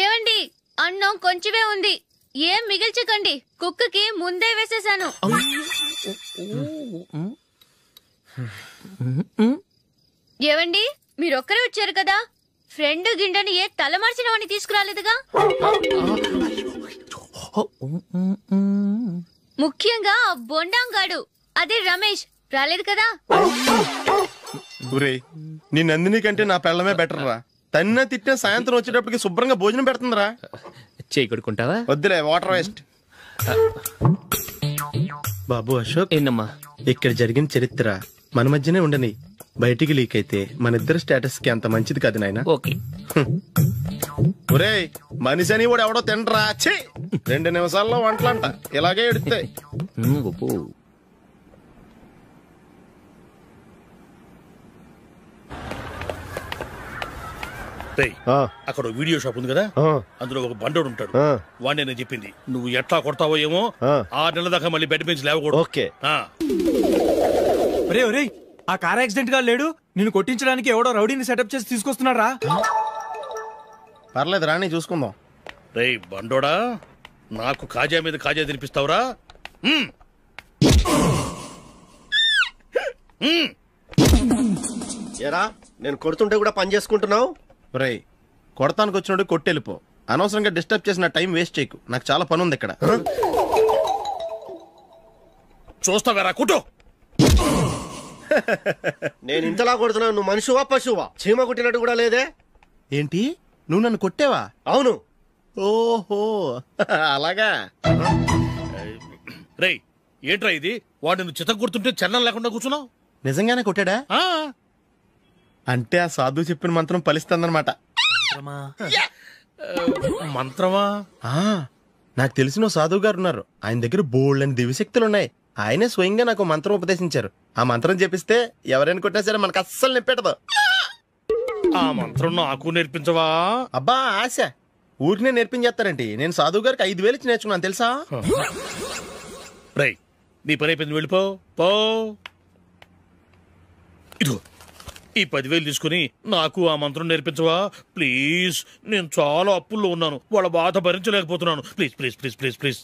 ఏమండి, అన్నం కొంచెమే ఉంది, ఏం మిగిల్చకండి. కుక్కకి ముందే వేసేసాను. ఏవండి, మీరొక్కరే వచ్చారు కదా, ఫ్రెండ్ గిండెని ఏ తలమార్చిన వాడిని తీసుకురాలేదుగా? ముఖ్యంగా బొండాంగాడు, అదే రమేష్, రాలేదు కదా? నీ నందిని కంటే నా పెళ్ళమే బెటర్ రా. తన్న తిట్టిన సాయంత్రం వచ్చేటప్పటికి శుభ్రంగా భోజనం పెడుతుందిరా. చేయి కొడుకుంటావా? వద్దులే, వాటర్ వేస్ట్. బాబు అశోక్, ఏంటమ్మా ఇక్కడ జరిగిన చరిత్ర మన మధ్యనే ఉండని, బయటికి లీక్ అయితే మన ఇద్దరు స్టేటస్ కి అంత మంచిది కాదు నాయన. ఓకే. ఒరేయ్, మనిషి అని కూడా ఎవడో తినరా. 2 నిమిషాల్లో వంటలంట ఇలాగే ఎడుతాయి. అక్కడ వీడియో షాప్ ఉంది కదా, అందులో ఒక బండోడు ఉంటాడు. వాడిని నేను చెప్పింది, నువ్వు ఎట్లా కొడతావో ఏమో, 6 నెలల దాకా మళ్ళీ బెడ్ బెంచ్ లేవకూడదు. ఓకే. ఒరే ఒరే ఆ కార్ యాక్సిడెంట్ గా లేడు, నిన్ను కొట్టించడానికి ఎవడో రౌడీని సెటప్ చేసి తీసుకొస్తున్నారా? పర్లేదు రాని చూసుకుందాం. రేయ్ బండోడా, నాకు కాజా మీద కాజా తినిపిస్తావురా? ఏరా నేను కొడుతుంటే కూడా పని చేసుకుంటున్నావు? రేయ్ కొడతానికి వచ్చినట్టు కొట్టెళ్ళిపో. అనవసరంగా డిస్టర్బ్ చేసిన టైం వేస్ట్ చేయకు, నాకు చాలా పని ఉంది ఇక్కడ. చూస్తావేరా కుట్టు. నేను ఇంతలా కొడుతున్నావు, నువ్వు మనుషువా పశువా? చీమ కొట్టినట్టు కూడా లేదే. ఏంటి నువ్వు నన్ను కొట్టావా? అవును. ఓహో అలాగా. రేయ్ ఏంట్రా ఇది? వాడు నువ్వు చిత్త కొడుతుంటే చలనం లేకుండా కూర్చున్నావు. నిజంగానే కొట్టాడా? అంటే ఆ సాధువు చెప్పిన మంత్రం ఫలిస్తుందన్నమాట. మంత్రమా? నాకు తెలిసిన సాధువు గారు ఉన్నారు, ఆయన దగ్గర బోల్డని దివ్యశక్తులు ఉన్నాయి. ఆయనే స్వయంగా నాకు మంత్రం ఉపదేశించారు. ఆ మంత్రం చెప్పిస్తే ఎవరైనా కొట్టినా సరే మనకు అస్సలు నిప్పెట్టదు. ఆ మంత్రం నాకు నేర్పించవా? అబ్బా ఆశ, ఊరినే నేర్పించేస్తారండి. నేను సాధువు గారికి 5,000 ఇచ్చి నేర్చుకున్నాను తెలుసా? రేయ్ నీ పని అయిపోయింది, వెళ్ళిపో పో. ఇదిగో ఈ 10,000 తీసుకుని నాకు ఆ మంత్రం నేర్పించవా ప్లీజ్? నేను చాలా అప్పుల్లో ఉన్నాను, వాళ్ళ బాధ భరించలేకపోతున్నాను. Please please please please please.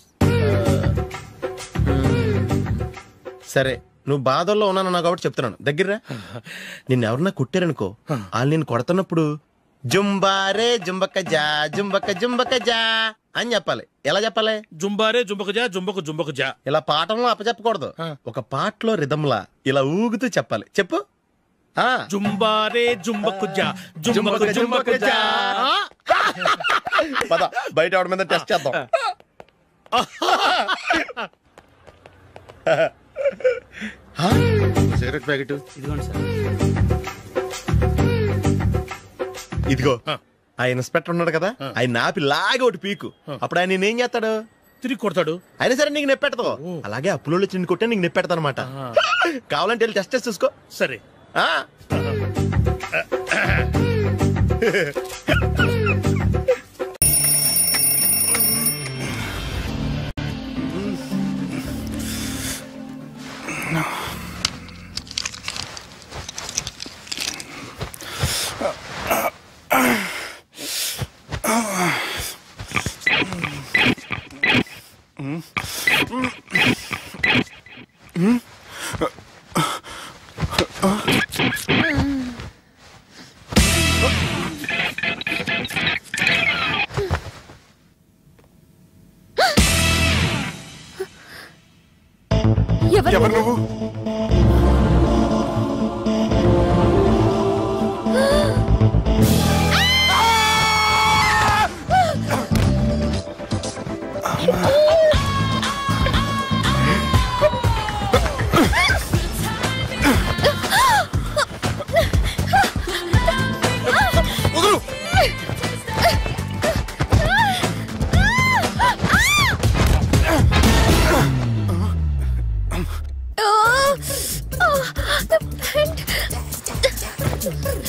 సరే నువ్వు బాధల్లో ఉన్నాను నాకు కాబట్టి చెప్తున్నాను, దగ్గర నిన్ను ఎవరన్నా కొట్టారనుకో, వాళ్ళు నేను కొడుతున్నప్పుడు జుంబారే జుంబక జా జుంబక జుంబక జా అని చెప్పాలి. ఎలా చెప్పాలి? జుంబారే జుంబక జా జుంబక జుంబక జా. ఇలా పాఠంలో అప్పచెప్పకూడదు, ఒక పాటలో రిధంలా ఇలా ఊగుతూ చెప్పాలి. చెప్పు. జుంబారే జుంబకు జా జుంబకు జుంబకు జా. పద బయట ఆవిడ మీద టెస్ట్ చేద్దాం. సిగరెట్ ప్యాకెట్ ఇదిగోండి సార్. ఇదిగో ఆ ఇన్స్పెక్టర్ ఉన్నాడు కదా, ఆయన ఆపి లాగా ఒకటి పీకు. అప్పుడు ఆయన నేనేం చేస్తాడు? తిరిగి కొడతాడు. అయినా సరే నీకు నెప్పెడతావు. అలాగే అప్పులో చిన్న కొట్టే నీకు నెప్పెడతా అనమాట. కావాలంటే వెళ్ళి టెస్ట్ చేసి చూసుకో. సరే. ఎవరు నువ్వు?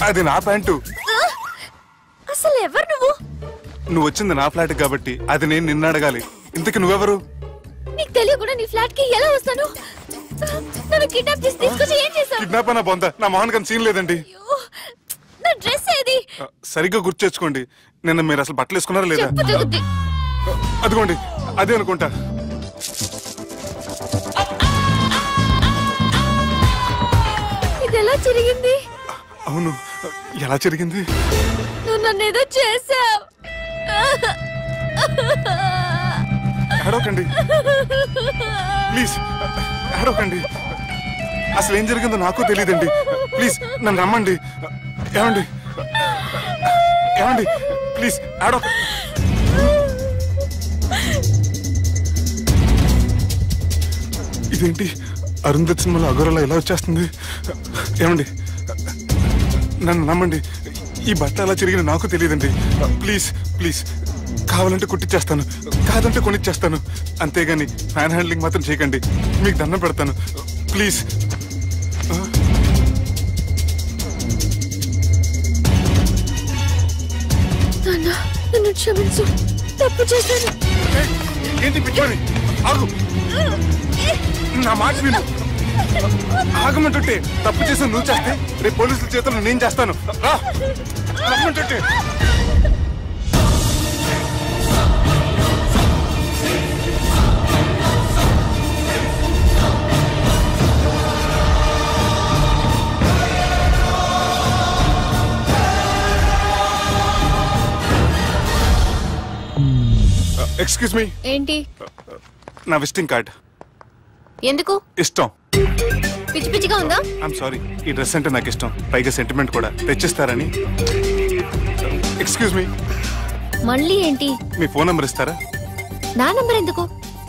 అది నా ప్యాంటు. అసలు ఎవరు నువ్వు? నువ్వు వచ్చింది నా ఫ్లాట్ కాబట్టి అది నేను నిన్ను అడగాలి. ఇంతకి నువ్వెవరు? నీకు తెలియకుండా నీ ఫ్లాట్ కి ఎలా వస్తాను? నన్ను కిడ్నాప్ చేసి తీసుకొచ్చి ఏం చేశావు? కిడ్నాప్ అన్న బొంద, నా మొహన్ కన్నా సీన్ లేదండి. నా డ్రెస్ ఏది? సరిగ్గా గుర్తు తెచ్చుకోండి, నిన్న మీరు అసలు బట్టలు వేసుకున్నారా లేదా? అదిగోండి అదే అనుకుంటా. ఇది ఎలా జరిగింది? అవును, ఎలా జరిగింది? నువ్వు నన్ను ఏదో చేసావు. ఏడవకండి ప్లీజ్, ఏడవకండి. అసలు ఏం జరిగిందో నాకు తెలియదండి. ప్లీజ్ నన్ను రమ్మండి. ఏమండి ఏమండి ప్లీజ్ ఏడవ. ఇదేంటి అరుంధతి సినిమాలో అగోరలా ఎలా వచ్చేస్తుంది? ఏమండి నన్ను నమ్మండి, ఈ బట్ట అలా చిరిగిన నాకు తెలియదండి. ప్లీజ్ ప్లీజ్, కావాలంటే కుట్టిచ్చేస్తాను, కాదంటే కొనిచ్చేస్తాను. అంతేగాని ఫ్యాన్ హ్యాండ్లింగ్ మాత్రం చేయకండి, మీకు దండం పెడతాను ప్లీజ్. నన్ను క్షమించు, తప్పు చేశాను. ఏంటి పిచ్చోని? ఆగు, నా మాట విను. ఆగమంటుంటే తప్పు చేసి నువ్వు చేస్తే రేపు పోలీసుల చేతుల్లో నేను చేస్తాను. రమ్మంటుంటే ఎక్స్క్యూజ్ మీ. ఏంటి? నా విజిటింగ్ కార్డ్. ఎందుకు? ఇష్టం. పిచ్చి పిచ్చిగా ఉందా? ఐఎమ్ సారీ, ఈ డ్రెస్ అంటే నాకు ఇష్టం, పైగా సెంటిమెంట్ కూడా. తెచ్చిస్తారని. Excuse me. మళ్ళీ ఏంటి? మీ ఫోన్ నంబర్ ఇస్తారా? నా నంబర్ ఎందుకు?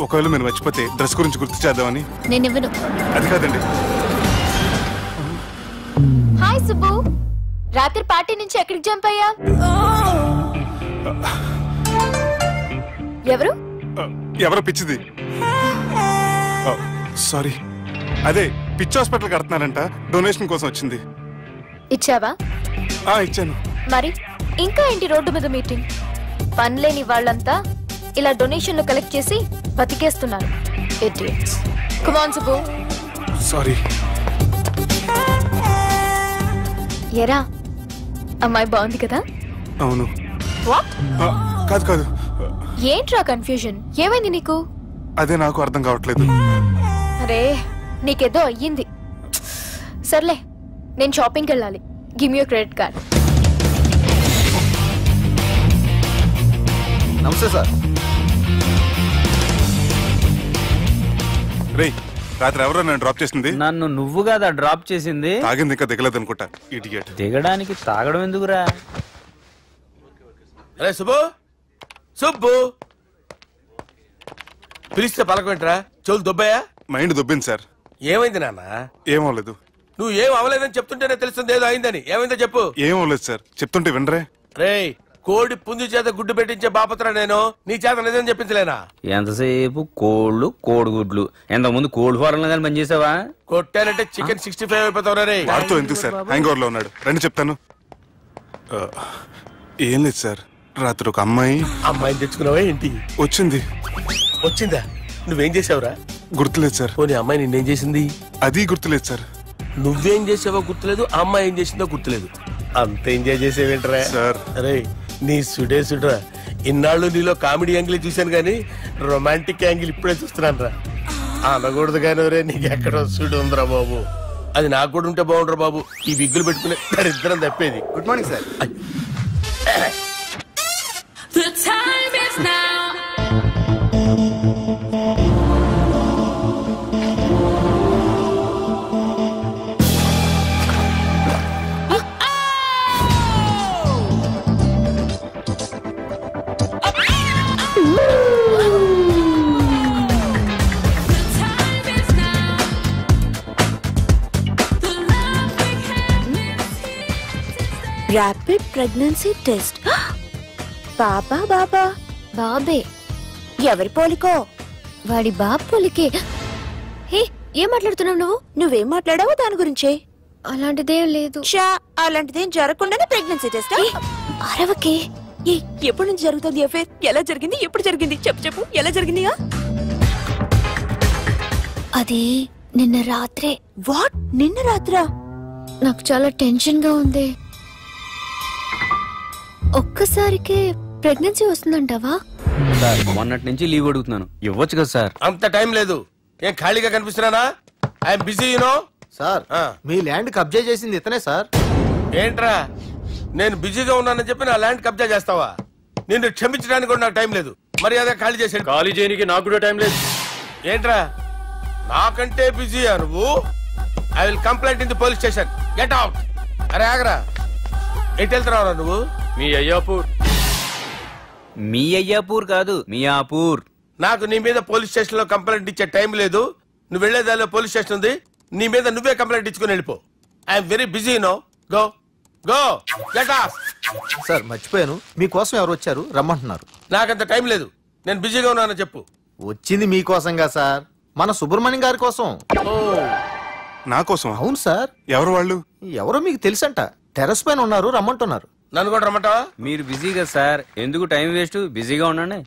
ఒకవేళ మీరు మర్చిపోతే డ్రెస్ గురించి గుర్తు చేద్దామని. నేను ఇవ్వను. అది కాదండి. హాయ్ సుబ్బు, రాత్రి పార్టీ నుంచి ఎక్కడికి జంప్ అయ్యా? ఎవరు? ఎవరో పిచ్చిది. సారీ, అదే పిచ్చి హాస్పిటల్ కడుతున్నారంట, డొనేషన్ కోసం వచ్చింది. ఇచ్చావా? ఇచ్చాను. మరి ఇంకా ఏంటి రోడ్డు మీద మీటింగ్? పనిలేని వాళ్ళంతా ఇలా డొనేషన్లు కలెక్ట్ చేసి బతికేస్తున్నారు. Idiots. Come on Subbu. Sorry. ఎరా, అమ్మాయి బాగుంది కదా? అవును. వాట్? కాదు కాదు. ఏంట్రా కన్ఫ్యూజన్? ఏమైంది నీకు? అదే నాకు అర్థం కావట్లేదు. అరే, నీకేదో అయ్యింది. సర్లే, నేను షాపింగ్కి వెళ్ళాలి. Give me your credit card. నమస్తే సార్. రే, రాత్రి ఎవరో నన్ను డ్రాప్ చేసింది? నన్ను నువ్వు కదా డ్రాప్ చేసింది. తాగింది ఇంకా దిగలేదు అనుకుంటా. ఇడియట్. దిగడానికి తాగడం ఎందుకురా? అరే సుబ్బు, సుబ్బు పిలిస్తే పలకమేంట్రా? చెవులు దొబ్బాయా? Mind దొబ్బింది sir. ఏమైంది నాన్న? ఏమవలేదు. నువ్వు ఏం అవలేదని చెప్తుంటేనే తెలుస్తుంది ఏదో అయిందని. ఏమైందో చెప్పు. ఏమవలేదు సార్, చెప్తుంటే వినరే. రేయ్, కోడి పుంజు చేత గుడ్డు పెట్టించే బాపత్ర నేను. నీ చేత నిజం చెప్పించలేనా? ఎంతసేపు కోళ్ళు కోడిగుడ్లు. ఎంత ముందు కోడి ఫారంలో కానీ పనిచేసావా? కొట్టానంటే చికెన్ 65 అయిపోతావు రే. వాడుతూ ఎందుకు సార్, హ్యాంగ్ ఓవర్ లో ఉన్నాడు. రండి చెప్తాను. ఏం లేదు సార్, రాత్రి ఒక అమ్మాయిని తెచ్చుకున్నావా ఏంటి? వచ్చిందా? నువ్వేం చేసావురా? గుర్తులేదు సార్. పోనీ అమ్మాయి నిన్నేం చేసింది? అది గుర్తులేదు సార్. నువ్వేం చేసావో గుర్తులేదు, ఆ అమ్మాయి ఏం చేసిందో గుర్తులేదు. అంత ఎంజాయ్ చేసేవేంట్రా సార్? అరే నీ సుడే సుడ్రా. ఇన్నాళ్ళు నీలో కామెడీ యాంగిల్ చూశాను కానీ రొమాంటిక్ యాంగిల్ ఇప్పుడే చూస్తున్నాను రా. అనకూడదు కానీ రే, నీకు ఎక్కడ సుడు ఉందిరా బాబు. అది నాకు కూడా ఉంటే బాగుండ్రా బాబు. ఈ విగ్గులు పెట్టుకునే ఇద్దరం తప్పేది. Good morning sir. The time is now. Rapid pregnancy test. బాబా బాబా బాబే ఎవరి పోలికో? వాడి బాబు పోలికే. హే, ఏం మాట్లాడుతున్నావు నువ్వు? నువ్వేం మాట్లాడావో దాని గురించే. అలాంటిదేం లేదు. అలాంటిదేం జరగకుండానే ప్రెగ్నెన్సీ టెస్ట్? అరవకే. ఎప్పటి నుంచి జరుగుతుంది అఫేర్? ఎలా జరిగింది? ఎప్పుడు జరిగింది? చెప్పు చెప్పు, ఎలా జరిగింది? అది నిన్న రాత్రే. వాట్? నిన్న రాత్రా? నాకు చాలా టెన్షన్ గా ఉంది. ఒక్కసారికే ప్రెగ్నెన్సీ వస్తుందంటావా? మొన్నటి నుంచి లీవ్ అడుగుతున్నాను, ఇవ్వచ్చు కదా సార్? అంత టైం లేదు. ఏం ఖాళీగా కనిపిస్తున్నానా? I'm busy you know. సార్, మీ ల్యాండ్ కబ్జా చేసింది ఇతనే సార్. ఏంట్రా, నేను బిజీగా ఉన్నానని చెప్పి నా ల్యాండ్ కబ్జా చేస్తావా? నిన్ను క్షమించడానికి కూడా నాకు టైం లేదు. మర్యాద ఖాళీ చేసాడు. ఖాళీ చేయడానికి నాకు కూడా టైం లేదు. ఏంట్రా, నాకంటే బిజీయా నువ్వు? I will complaint in the police station. Get out. అరే ఆగరా, ఎటు వెళ్తున్నావురా నువ్వు? మీ అయ్యాపూర్. మీ అయ్యాపూర్ కాదు, మియాపూర్. నాకు నీ మీద పోలీస్ స్టేషన్ లో కంప్లైంట్ ఇచ్చే టైం లేదు. నువ్వు వెళ్లేదాలో పోలీస్ స్టేషన్ ఉంది. నీ మీద నువ్వే కంప్లైంట్ ఇచ్చుకుని వెళ్ళిపో. I'm very busy no. Go go get off. Sir మర్చిపోయాను, మీకోసం ఎవరు వచ్చారు రమ్మంటున్నారు. నాకంత టైం లేదు, నేను బిజీగా ఉన్నానని చెప్పు. వచ్చింది మీకోసంగా సార్, మన సుబ్రహ్మణ్యం గారి కోసం. నా కోసం? అవును సార్. ఎవరు వాళ్ళు? ఎవరో మీకు తెలుసంట. టెర్రస్ పైన ఉన్నారు, రమ్మంటున్నారు. నన్ను కూడా రమ్మంటావా? మీరు బిజీగా సార్, ఎందుకు టైం వేస్ట్? బిజీగా ఉండండి.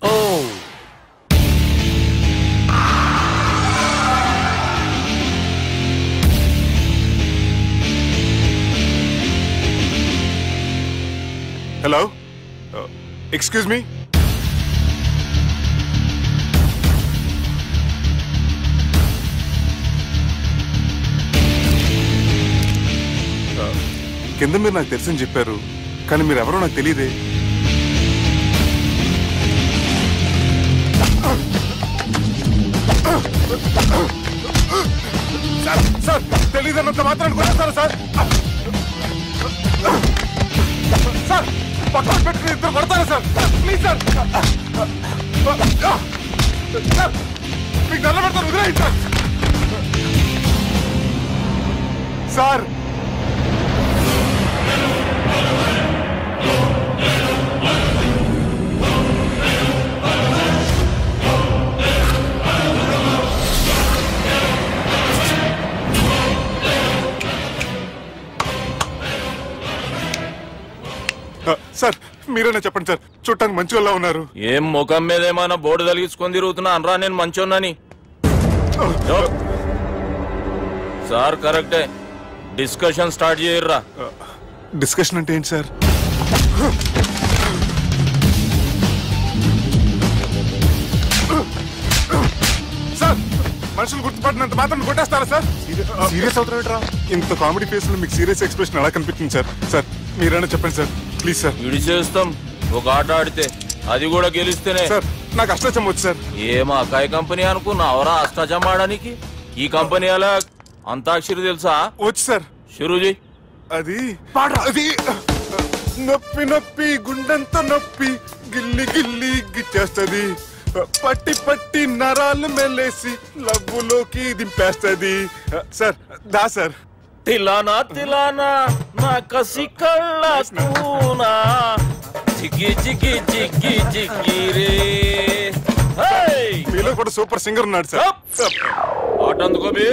హలో, ఎక్స్క్యూజ్ మీ. కింద మీరు నాకు తెలుసని చెప్పారు, కానీ మీరు ఎవరో నాకు తెలియదే. సార్ తెలీదన్నంత మాత్రం కొడతారా సార్? సార్ పక్కన పెట్టుకుని ఇద్దరు కొడతారా సార్? ప్లీజ్ సార్, సార్ మీకు దండం పెడతాను, వదిలేయండి సార్. సార్ సార్ మీరేనా చెప్పండి సార్, చూడటానికి మంచి వాళ్ళ ఉన్నారు. ఏం ముఖం మీద ఏమైనా బోర్డు తలిగించుకొని తిరుగుతున్నా అనరా నేను మంచోన్నాని? సార్ కరెక్టే, డిస్కషన్ స్టార్ట్ చేయర్రా. డిస్కషన్ అంటే ఏంటి సార్? సార్ మనుషులు గుర్తుపట్టినంత మాత్రం కొట్టేస్తారా సార్? సీరియస్ అవుతారా? ఇంత కామెడీ ఫేస్ లో మీకు సీరియస్ ఎక్స్ప్రెషన్ ఎలా కనిపిస్తుంది సార్? సార్ మీరైనా చెప్పండి సార్, ప్లీజ్ సార్. విడి చేస్తాం ఒక ఆట ఆడితే, అది కూడా గెలిస్తేనే. సార్ నాకు అష్టాచం వచ్చు సార్. ఏం అకాయ కంపెనీ అనుకున్నావరా అష్టాచం ఆడడానికి? ఈ కంపెనీ అలా అంతాక్షరి తెలుసా? వచ్చు సార్. షురూజీ. అది అది నొప్పి నొప్పి గుండెంతో నొప్పి గిల్లి గిల్లి గిచ్చేస్తుంది, పట్టి పట్టి నరాలు మెల్లేసి లవ్వులోకి దింపేస్తుంది. సార్ దా సార్. తిలానా తిలానా నా కసి కళ్ళ కూనా జిగి జిగి జిగి జిగి రే. మీలో కూడా సూపర్ సింగర్ ఉన్నాడు సార్. ఆట అందుకోబి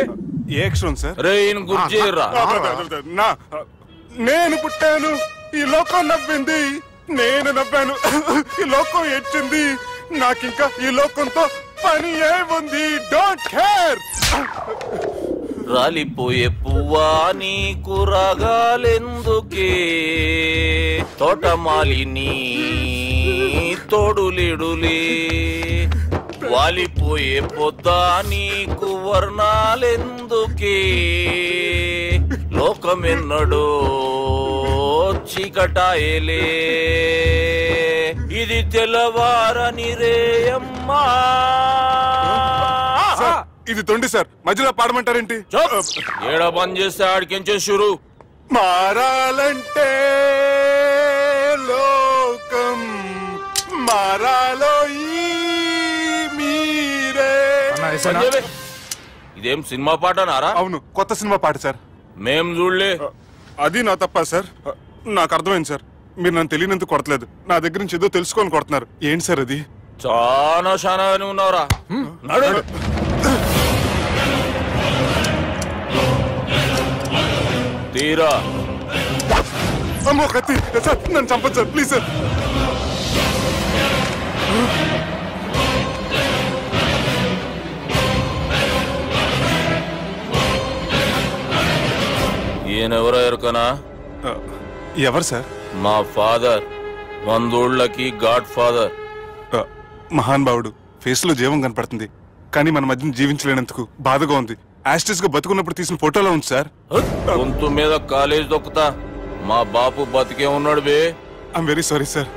ఏ అక్షరం సార్? రే ఈయన గుర్తు చేయరా. నేను పుట్టాను, ఈ లోకం నవ్వింది, నేను నవ్వాను, ఈ లోకం ఏడ్చింది, నాకింకా ఈ లోకంతో పని ఏముంది? Don't care. రాలిపోయే పువ్వా నీకు రాగాలెందుకే, తోటమాలిని తోడులిడులే, వాలిపోయే పొద్దా నీకు వర్ణాలెందుకే, లోకమెన్నడో చీకటాయలే, ఇది తెల్లవారని రేయమ్మా. ఇది తొండి సార్, మధ్యలో పాడమంటారేంటి? ఏడ బంద్ చేస్తే ఆడికించే షురు. మారాలంటే లోకం మారాలో మీరే. ఇదేం సినిమా పాట నారా? అవును, కొత్త సినిమా పాట సార్. మేం చూడలే. అది నా తప్ప సార్. నాకు అర్థమైంది సార్, మీరు నన్ను తెలియనందుకు కొడతలేదు, నా దగ్గర నుంచి ఏదో తెలుసుకొని కొడుతున్నారు. ఏంటి సార్ అది? చాలా శానాగానే ఉన్నావురా. నడు. తీరా. అమ్మో కత్తి సార్, నన్ను చంపదు సార్, ప్లీజ్ సార్. ఈయనెవరో ఎరుకనా? ఎవరు సార్? మా ఫాదర్, 100 గాడ్ ఫాదర్. మహాన్ భావుడు, ఫేస్ లో జీవం కనపడుతుంది, కానీ మన మధ్యన జీవించలేనందుకు బాధగా ఉంది. యాస్టిస్ గా బతుకున్నప్పుడు తీసిన ఫోటోలో ఉంది సార్. గొంతు మీద కాలేజ్ దొక్కుతా, మా బాపు బతికే ఉన్నాడు బే. I'm very sorry sir.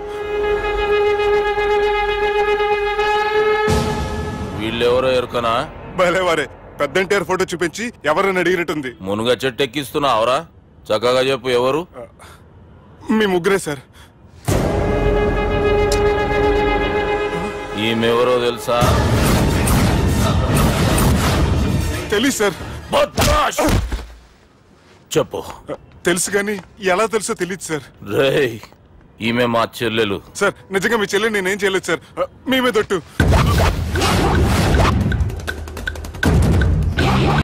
వీళ్ళెవరో ఎరుకనా? భలేవారే, పెద్దంటారు ఫోటో చూపించి ఎవరైనా అడిగినట్టుంది. మునుగ చెట్టు ఎక్కిస్తున్నావురా? చక్కగా చెప్పు ఎవరు? మీ ముగ్గురే సార్. ఈమెవరో తెలుసా? తెలీదు సార్. చెప్పు. తెలుసు కానీ ఎలా తెలుసో తెలియదు సార్. రేయ్, ఈమె మా చెల్లెలు సార్. నిజంగా మీ చెల్లెలు నేనేం చేయలేదు సార్, మీ మీద ఒట్టు.